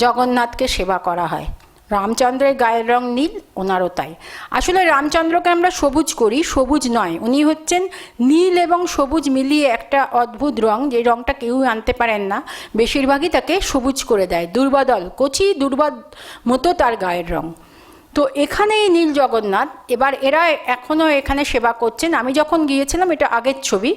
Speaker 2: জগন্নাথকে সেবা করা হয়। রামচন্দ্রের গায়ের রং নীল, ওনারও তাই। আসলে রামচন্দ্রকে আমরা সবুজ করি, সবুজ নয়, উনি হচ্ছেন নীল এবং সবুজ মিলিয়ে একটা অদ্ভুত রং, যে রংটা কেউ আনতে পারেন না, বেশিরভাগই তাকে সবুজ করে দেয়। দুর্বাদল, কচি দুর্বাদ মতো তার গায়ের রং। তো এখানে এই নীল জগন্নাথ, এবার এরা এখনও এখানে সেবা করছেন। আমি যখন গিয়েছিলাম, এটা আগের ছবি,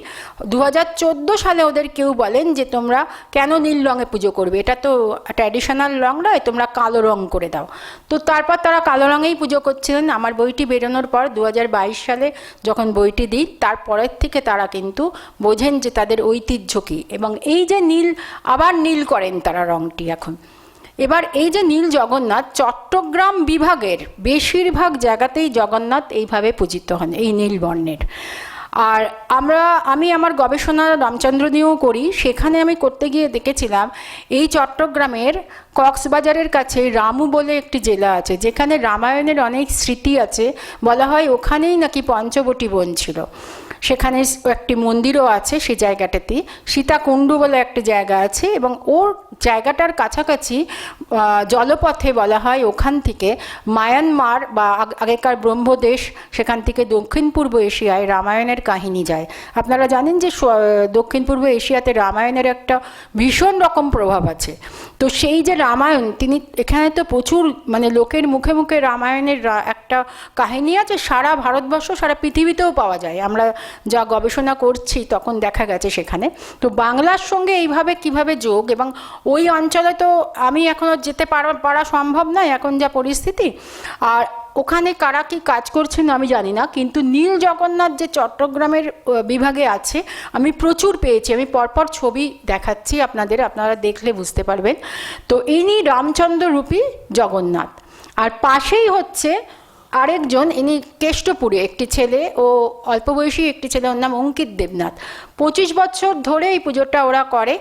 Speaker 2: 2014 সালে ওদের কেউ বলেন যে তোমরা কেন নীল রঙে পুজো করবে, এটা তো ট্র্যাডিশনাল রং নয়, তোমরা কালো রং করে দাও। তো তারপর তারা কালো রঙেই পুজো করছিলেন। আমার বইটি বেরোনোর পর 2022 সালে যখন বইটি দিই, তারপরের থেকে তারা কিন্তু বোঝেন যে তাদের ঐতিহ্য কী, এবং এই যে নীল, আবার নীল করেন তারা রংটি এখন। এবার এই যে নীল জগন্নাথ, চট্টগ্রাম বিভাগের বেশিরভাগ জায়গাতেই জগন্নাথ এইভাবে পূজিত হন, এই নীল বর্ণের। আর আমি আমার গবেষণা রামচন্দ্র নিয়েও করি, সেখানে আমি করতে গিয়ে দেখেছিলাম এই চট্টগ্রামের কক্সবাজারের কাছে রামু বলে একটি জেলা আছে, যেখানে রামায়ণের অনেক স্মৃতি আছে। বলা হয় ওখানেই নাকি পঞ্চবটী বন ছিল, সেখানে একটি মন্দিরও আছে সেই জায়গাটাতে। সীতাকুণ্ডু বলে একটি জায়গা আছে, এবং ওর জায়গাটার কাছাকাছি জলপথে বলা হয় ওখান থেকে মায়ানমার বা আগেকার ব্রহ্মদেশ, সেখান থেকে দক্ষিণ পূর্ব এশিয়ায় রামায়ণের কাহিনী যায়। আপনারা জানেন যে দক্ষিণ পূর্ব এশিয়াতে রামায়ণের একটা ভীষণ রকম প্রভাব আছে। তো সেই যে রামায়ণ, তিনি এখানে তো প্রচুর মানে লোকের মুখে মুখে রামায়ণের একটা কাহিনী আছে, সারা ভারতবর্ষ, সারা পৃথিবীতেও পাওয়া যায়। আমরা যা গবেষণা করছি তখন দেখা গেছে সেখানে। তো বাংলার সঙ্গে এইভাবে কিভাবে যোগ, এবং ওই অঞ্চলে তো আমি এখনও যেতে পারা সম্ভব নয় এখন যা পরিস্থিতি, আর ওখানে কারা কি কাজ করছেন আমি জানি না, কিন্তু নীল জগন্নাথ যে চট্টগ্রামের বিভাগে আছে আমি প্রচুর পেয়েছি। আমি পরপর ছবি দেখাচ্ছি আপনাদের, আপনারা দেখলে বুঝতে পারবেন। তো ইনি রামচন্দ্র রূপী জগন্নাথ। আর পাশেই হচ্ছে আরেকজন, ইনি কেষ্টপুরে একটি ছেলে, ও অল্প বয়সী একটি ছেলে, ওর নাম অঙ্কিত দেবনাথ। 25 বছর ধরে এই পুজোটা ওরা করে।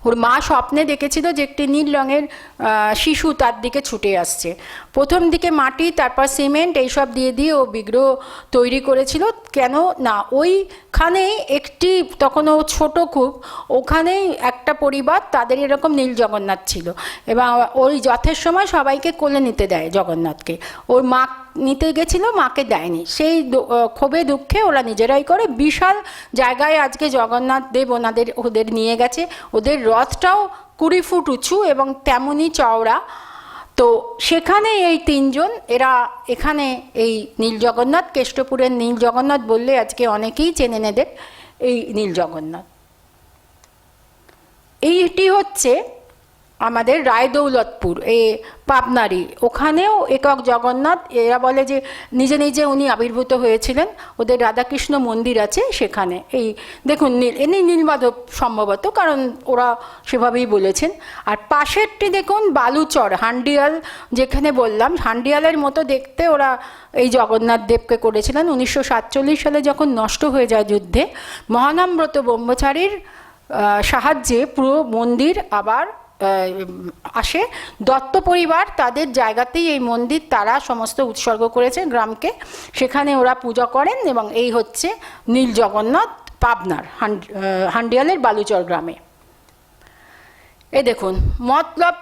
Speaker 2: ওর মা স্বপ্নে দেখেছিল যে একটি নীল রঙের শিশু তার দিকে ছুটে আসছে। প্রথম দিকে মাটি, তারপর সিমেন্ট এইসব দিয়ে দিয়ে ও বিগ্রহ তৈরি করেছিল। কেন না, ওইখানে একটি, তখন ও ছোট খুব, ওখানেই একটা পরিবার, তাদের এরকম নীল জগন্নাথ ছিল, এবং ওই যথের সময় সবাইকে কোলে নিতে দেয় জগন্নাথকে। ওর মা নিতে গেছিল, মাকে দেয়নি, সেই ক্ষোভে দুঃখে ওরা নিজেরাই করে। বিশাল জায়গায় আজকে জগন্নাথ দেব ওদের নিয়ে গেছে। ওদের রথটাও 20 ফুট উঁচু এবং তেমনই চওড়া। তো সেখানে এই 3 জন, এরা এখানে এই নীল জগন্নাথ, কেষ্টপুরের নীল জগন্নাথ বললে আজকে অনেকেই চেনে নেদের এই নীল জগন্নাথ। এইটি হচ্ছে আমাদের রায়দৌলতপুর পাবনারই, ওখানেও একক জগন্নাথ, এরা বলে যে নিজে নিজে উনি আবির্ভূত হয়েছিলেন, ওদের রাধাকৃষ্ণ মন্দির আছে সেখানে। এই দেখুন এনে নীলমাধব সম্ভবত, কারণ ওরা সেভাবেই বলেছেন। আর পাশেরটি দেখুন বালুচর হান্ডিয়াল, যেখানে বললাম হান্ডিয়ালের মতো দেখতে ওরা এই জগন্নাথ দেবকে করেছিলেন। 1947 সালে যখন নষ্ট হয়ে যায় যুদ্ধে, মহানামব্রত ব্রহ্মচারীর সাহায্যে পুরো মন্দির আবার আসে। দত্ত পরিবার তাদের জায়গাতেই এই মন্দির তারা সমস্ত উৎসর্গ করেছে গ্রামকে, সেখানে ওরা পূজা করেন। এবং এই হচ্ছে নীল জগন্নাথ পাবনার হান্ডিয়ালের বালুচর গ্রামে। এই দেখুন মতলব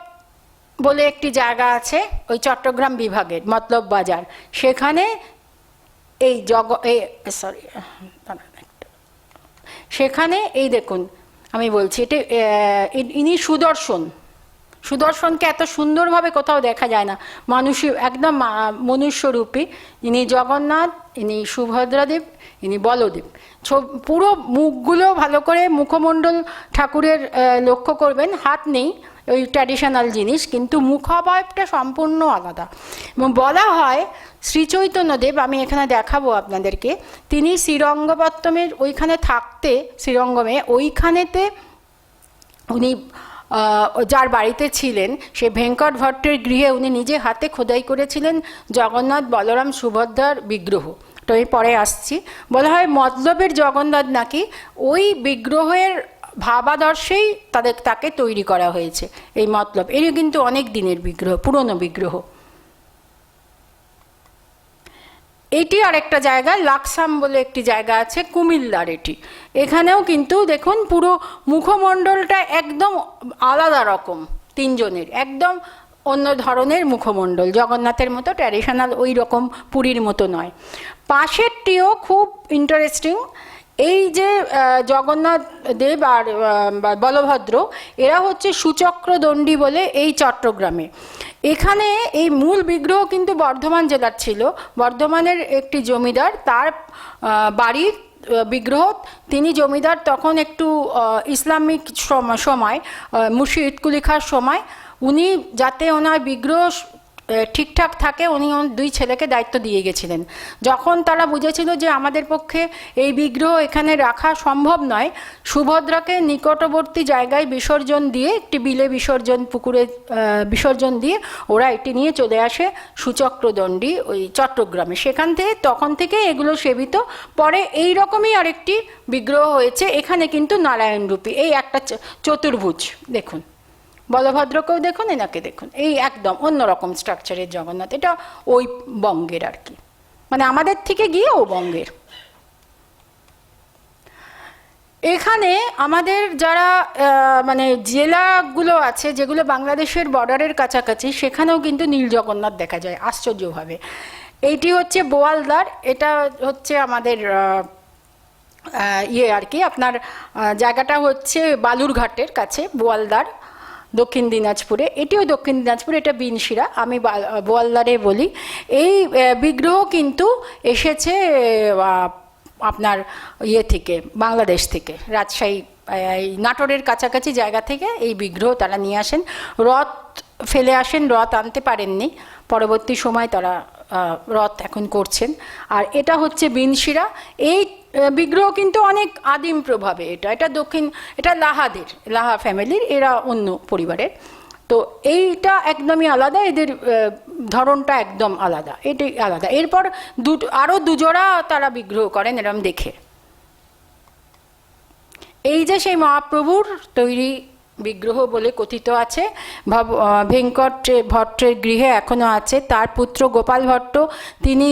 Speaker 2: বলে একটি জায়গা আছে ওই চট্টগ্রাম বিভাগের, মতলব বাজার, সেখানে এই সেখানে এই দেখুন আমি বলছি এটা ইনি সুদর্শনকে এত সুন্দরভাবে কোথাও দেখা যায় না, মানুষই একদম মনুষ্যরূপী। ইনি জগন্নাথ, ইনি সুভদ্রাদেব, ইনি বলদেব। পুরো মুখগুলো ভালো করে মুখমণ্ডল ঠাকুরের লক্ষ্য করবেন, হাত নেই, ওই ট্র্যাডিশনাল জিনিস, কিন্তু মুখাবয়বটা সম্পূর্ণ আলাদা। এবং বলা হয় শ্রীচৈতন্যদেব, আমি এখানে দেখাবো আপনাদেরকে, তিনি শ্রীরঙ্গপত্তমের ওইখানে থাকতে, শ্রীরঙ্গমে ওইখানেতে উনি যার বাড়িতে ছিলেন, সে ভেঙ্কট ভট্টের গৃহে উনি নিজে হাতে খোদাই করেছিলেন জগন্নাথ বলরাম সুভদ্রার বিগ্রহ। তো এই পরে আসছি। বলা হয় মতলবের জগন্নাথ নাকি ওই বিগ্রহের ভাবাদর্শেই তাকে তৈরি করা হয়েছে। এই মতলব এরই কিন্তু অনেক দিনের বিগ্রহ, পুরনো বিগ্রহ। এটি আরেকটা জায়গা, লাকসাম বলে একটি জায়গা আছে, কুমিল্লার এটি। এখানেও কিন্তু দেখুন পুরো মুখমণ্ডলটা একদম আলাদা রকম, তিনজনের একদম অন্য ধরনের মুখমণ্ডল, জগন্নাথের মতো ট্র্যাডিশনাল ওই রকম পুরীর মতো নয়। পাশেরটিও খুব ইন্টারেস্টিং। এই যে জগন্নাথ দেব আর বলভদ্র, এরা হচ্ছে সুচক্রদণ্ডী বলে এই চট্টগ্রামে। এখানে এই মূল বিগ্রহ কিন্তু বর্ধমান জেলার ছিল, বর্ধমানের একটি জমিদার, তার বাড়ির বিগ্রহ। তিনি জমিদার তখন একটু ইসলামিক সময়, মুর্শিদ ইটকুলি খাঁর সময়, উনি যাতে ওনার বিগ্রহ ঠিকঠাক থাকে উনি দুই ছেলেকে দায়িত্ব দিয়ে গেছিলেন। যখন তারা বুঝেছিল যে আমাদের পক্ষে এই বিগ্রহ এখানে রাখা সম্ভব নয়, সুভদ্রাকে নিকটবর্তী জায়গায় বিসর্জন দিয়ে, একটি বিলে বিসর্জন, পুকুরে বিসর্জন দিয়ে ওরা এটি নিয়ে চলে আসে সুচক্রদণ্ডী ওই চট্টগ্রামে। সেখান থেকে তখন থেকে এগুলো সেবিত। পরে এই রকমই আরেকটি বিগ্রহ হয়েছে এখানে, কিন্তু নারায়ণ রূপী, এই একটা চতুর্ভুজ। দেখুন বলভদ্রকেও দেখুন, এনাকে দেখুন, এই একদম অন্যরকম স্ট্রাকচারের জগন্নাথ। এটা ওই বঙ্গের আর কি, মানে আমাদের থেকে গিয়ে ও বঙ্গের। এখানে আমাদের যারা মানে জেলাগুলো আছে যেগুলো বাংলাদেশের বর্ডারের কাছাকাছি, সেখানেও কিন্তু নীল জগন্নাথ দেখা যায় আশ্চর্যভাবে। এইটি হচ্ছে বোয়ালদার, এটা হচ্ছে আমাদের আর কি, আপনার জায়গাটা হচ্ছে বালুরঘাটের কাছে, বোয়ালদার, দক্ষিণ দিনাজপুরে। এটিও দক্ষিণ দিনাজপুরে, এটা বিনশিরা, আমি বোয়ালদারে বলি। এই বিগ্রহ কিন্তু এসেছে আপনার থেকে, বাংলাদেশ থেকে, রাজশাহী নাটোরের কাছাকাছি জায়গা থেকে এই বিগ্রহ তারা নিয়ে আসেন। রথ ফেলে আসেন, রথ আনতে পারেননি, পরবর্তী সময় তারা রথ এখন করছেন। আর এটা হচ্ছে বিনশিরা। এই বিগ্রহ কিন্তু অনেক আদিম প্রভাবে, এটা এটা লাহা ফ্যামিলির, এরা অন্য পরিবারের। তো এইটা একদমই আলাদা, এদের ধরনটা একদম আলাদা, এটাই আলাদা। এরপর আরও দুজোড়া তারা বিগ্রহ করেন এরম দেখে। এই যে সেই মহাপ্রভুর তৈরি বিগ্রহ বলে কথিত আছে, ভেঙ্কট ভট্টের গৃহে এখনও আছে। তার পুত্র গোপাল ভট্ট, তিনি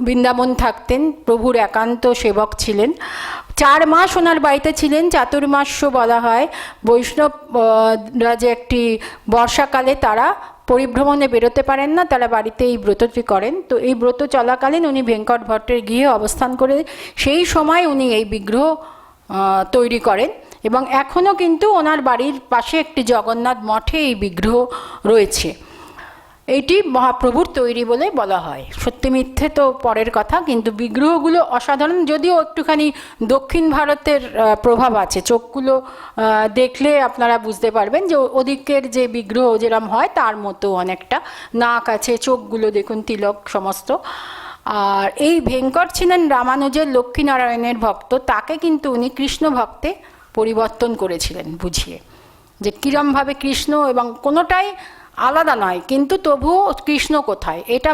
Speaker 2: বৃন্দাবন থাকতেন, প্রভুর একান্ত সেবক ছিলেন। 4 মাস ওনার বাড়িতে ছিলেন, চাতুর্মাস্য বলা হয়। বৈষ্ণবরা যে একটি বর্ষাকালে তারা পরিভ্রমণে বেরোতে পারেন না, তারা বাড়িতে এই ব্রতটি করেন। তো এই ব্রত চলাকালীন উনি ভেঙ্কট ভট্টের গৃহে অবস্থান করে সেই সময় উনি এই বিগ্রহ তৈরি করেন। এবং এখনও কিন্তু ওনার বাড়ির পাশে একটি জগন্নাথ মঠে এই বিগ্রহ রয়েছে। এইটি মহাপ্রভুর তৈরি বলে বলা হয়। সত্যি মিথ্যে তো পরের কথা, কিন্তু বিগ্রহগুলো অসাধারণ, যদিও একটুখানি দক্ষিণ ভারতের প্রভাব আছে। চোখগুলো দেখলে আপনারা বুঝতে পারবেন যে ওদিকের যে বিগ্রহ যেরকম হয় তার মতো অনেকটা নাক আছে, চোখগুলো দেখুন তিলক সমস্ত। আর এই ভেঙ্কট ছিলেন রামানুজের লক্ষ্মীনারায়ণের ভক্ত, তাকে কিন্তু উনি কৃষ্ণ ভক্তে পরিবর্তন করেছিলেন বুঝিয়ে, যে কিরমভাবে কৃষ্ণ, এবং কোনোটাই আলাদা নয়, কিন্তু তবুও কৃষ্ণ কোথায় এটা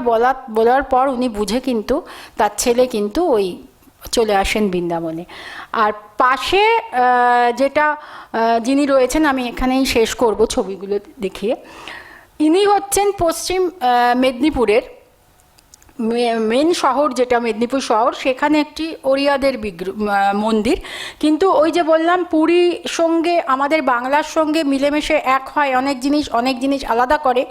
Speaker 2: বলার পর উনি বুঝে কিন্তু তার ছেলে কিন্তু ওই চলে আসেন বৃন্দাবনে। আর পাশে যেটা যিনি রয়েছেন, আমি এখানেই শেষ করব ছবিগুলো দেখিয়ে, ইনি হচ্ছেন পশ্চিম মেদিনীপুরের মেন শহর, যেটা মেদিনীপুর শহর, সেখানে একটি ওড়িয়াদের মন্দির। কিন্তু ওই যে বললাম পুরীর সঙ্গে আমাদের বাংলার সঙ্গে মিলেমিশে এক হয়, অনেক জিনিস আলাদা করে।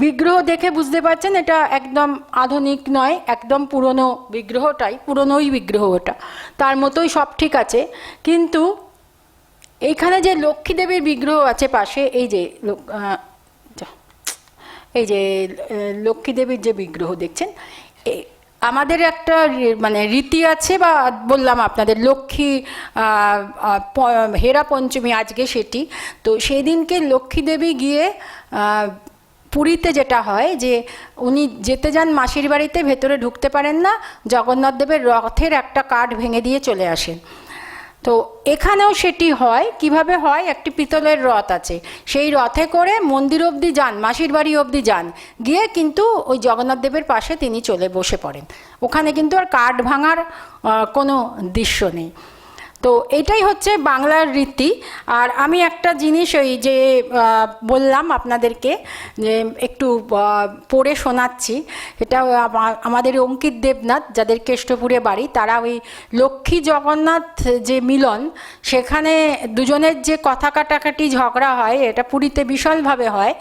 Speaker 2: বিগ্রহ দেখে বুঝতে পারছেন এটা একদম আধুনিক নয়, একদম পুরনো বিগ্রহটাই, পুরনোই বিগ্রহ ওটা, তার মতোই সব ঠিক আছে। কিন্তু এইখানে যে লক্ষ্মী দেবীর বিগ্রহ আছে পাশে, এই যে লক্ষ্মী দেবীর যে বিগ্রহ দেখছেন, আমাদের একটা মানে রীতি আছে, বা বললাম আপনাদের লক্ষ্মী হেরা পঞ্চমী আজকে সেটি, তো সেই দিনকে লক্ষ্মী দেবী গিয়ে পুরীতে যেটা হয় যে উনি যেতে যান মাসির বাড়িতে, ভেতরে ঢুকতে পারেন না, জগন্নাথ দেবের রথের একটা কাঠ ভেঙে দিয়ে চলে আসেন। তো এখানেও সেটি হয়। কিভাবে হয়, একটি পিতলের রথ আছে, সেই রথে করে মন্দির অবধি যান, মাসির বাড়ি অবধি যান, গিয়ে কিন্তু ওই জগন্নাথ দেবের পাশে তিনি চলে বসে পড়েন। ওখানে কিন্তু আর কাঠ ভাঙার কোনো দৃশ্য নেই। তো এটাই হচ্ছে বাংলার রীতি। আর আমি একটা জিনিস ওই যে বললাম আপনাদেরকে, যে একটু পড়ে শোনাচ্ছি, এটা আমাদের অঙ্কিত দেবনাথ, যাদের কেষ্টপুরে বাড়ি, তারা ওই লক্ষ্মী জগন্নাথ যে মিলন, সেখানে দুজনের যে কথা কাটাকাটি ঝগড়া হয়, এটা পুরীতে বিশালভাবে হয়।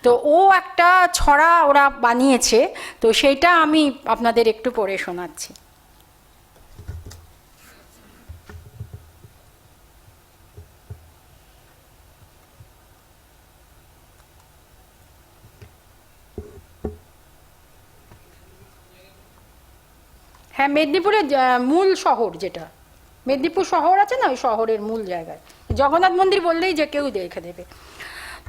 Speaker 2: তো ও একটা ছড়া ওরা বানিয়েছে, তো সেইটা আমি আপনাদের একটু পড়ে শোনাচ্ছি। হ্যাঁ, মেদিনীপুরের মূল শহর, যেটা মেদিনীপুর শহর আছে না, ওই শহরের মূল জায়গায় জগন্নাথ মন্দির বললেই যে কেউ দেখে দেবে।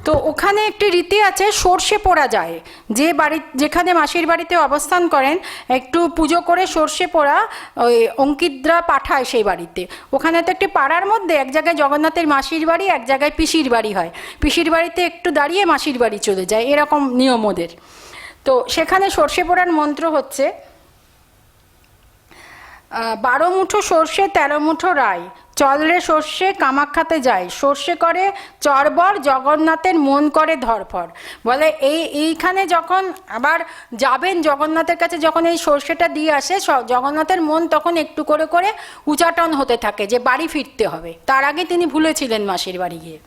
Speaker 2: তো ওখানে একটি রীতি আছে, সর্ষে পোড়া যায়, যে বাড়ি যেখানে মাসির বাড়িতে অবস্থান করেন, একটু পুজো করে সর্ষে পোড়া ওই অঙ্কিতরা পাঠায় সেই বাড়িতে। ওখানে তো একটি পাড়ার মধ্যে এক জায়গায় জগন্নাথের মাসির বাড়ি, এক জায়গায় পিসির বাড়ি হয়, পিসির বাড়িতে একটু দাঁড়িয়ে মাসির বাড়ি চলে যায়, এরকম নিয়ম ওদের। তো সেখানে সর্ষে পোড়ার মন্ত্র হচ্ছে, 12 মুঠো সর্ষে 13 মুঠো রায়, চল রে সর্ষে কামাখ্যাতে যায়, সর্ষে করে চরবর জগন্নাথের মন করে ধরফর। বলে এইখানে যখন আবার যাবেন জগন্নাথের কাছে, যখন এই সর্ষেটা দিয়ে আসে, জগন্নাথের মন তখন একটু করে করে উচাটন হতে থাকে যে বাড়ি ফিরতে হবে। তার আগে তিনি ভুলেছিলেন মাসির বাড়ি গিয়ে।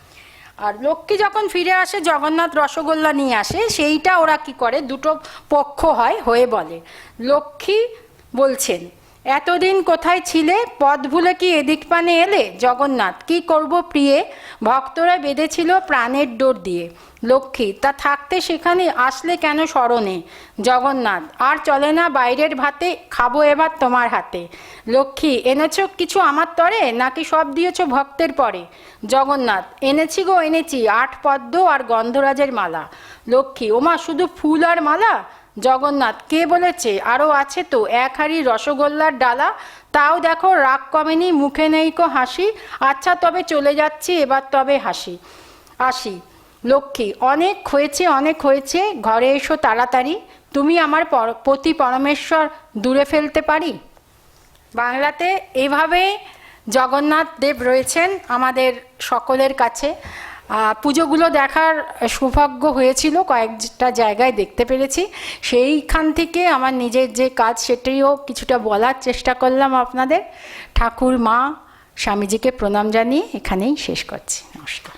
Speaker 2: আর লক্ষ্মী যখন ফিরে আসে, জগন্নাথ রসগোল্লা নিয়ে আসে, সেইটা ওরা কি করে, দুটো পক্ষ হয়ে বলে, লক্ষ্মী বলছেন, এতদিন কোথায় ছিলে, পথ ভুলে কি এদিক পানে এলে, জগন্নাথ কি করব প্রিয়ে, ভক্তরা বেঁধেছিল প্রাণের ডোর দিয়ে, লক্ষ্মী তা থাকতে সেখানে আসলে কেন স্মরণে, জগন্নাথ আর চলে না বাইরের ভাতে, খাবো এবার তোমার হাতে, লক্ষ্মী এনেছ কিছু আমার তরে, নাকি সব দিয়েছ ভক্তের পরে, জগন্নাথ এনেছি গো এনেছি 8 পদ্ম আর গন্ধরাজের মালা, লক্ষ্মী ওমা শুধু ফুল আর মালা, জগন্নাথ কে বলেছে আরও আছে তো 1 হাঁড়ি রসগোল্লার ডালা, তাও দেখো রাগ কমেনি মুখে নেই কো হাসি, আচ্ছা তবে চলে যাচ্ছি এবার তবে আসি, লক্ষ্মী অনেক হয়েছে ঘরে এসো তাড়াতাড়ি, তুমি আমার পতি পরমেশ্বর দূরে ফেলতে পারি। বাংলাতে এইভাবে জগন্নাথ দেব রয়েছেন আমাদের সকলের কাছে। পুজোগুলো দেখার সৌভাগ্য হয়েছিল, কয়েকটা জায়গায় দেখতে পেরেছি, সেইখান থেকে আমার নিজের যে কাজ সেটাইও কিছুটা বলার চেষ্টা করলাম আপনাদের। ঠাকুর মা স্বামীজিকে প্রণাম জানিয়ে এখানেই শেষ করছি। নমস্কার।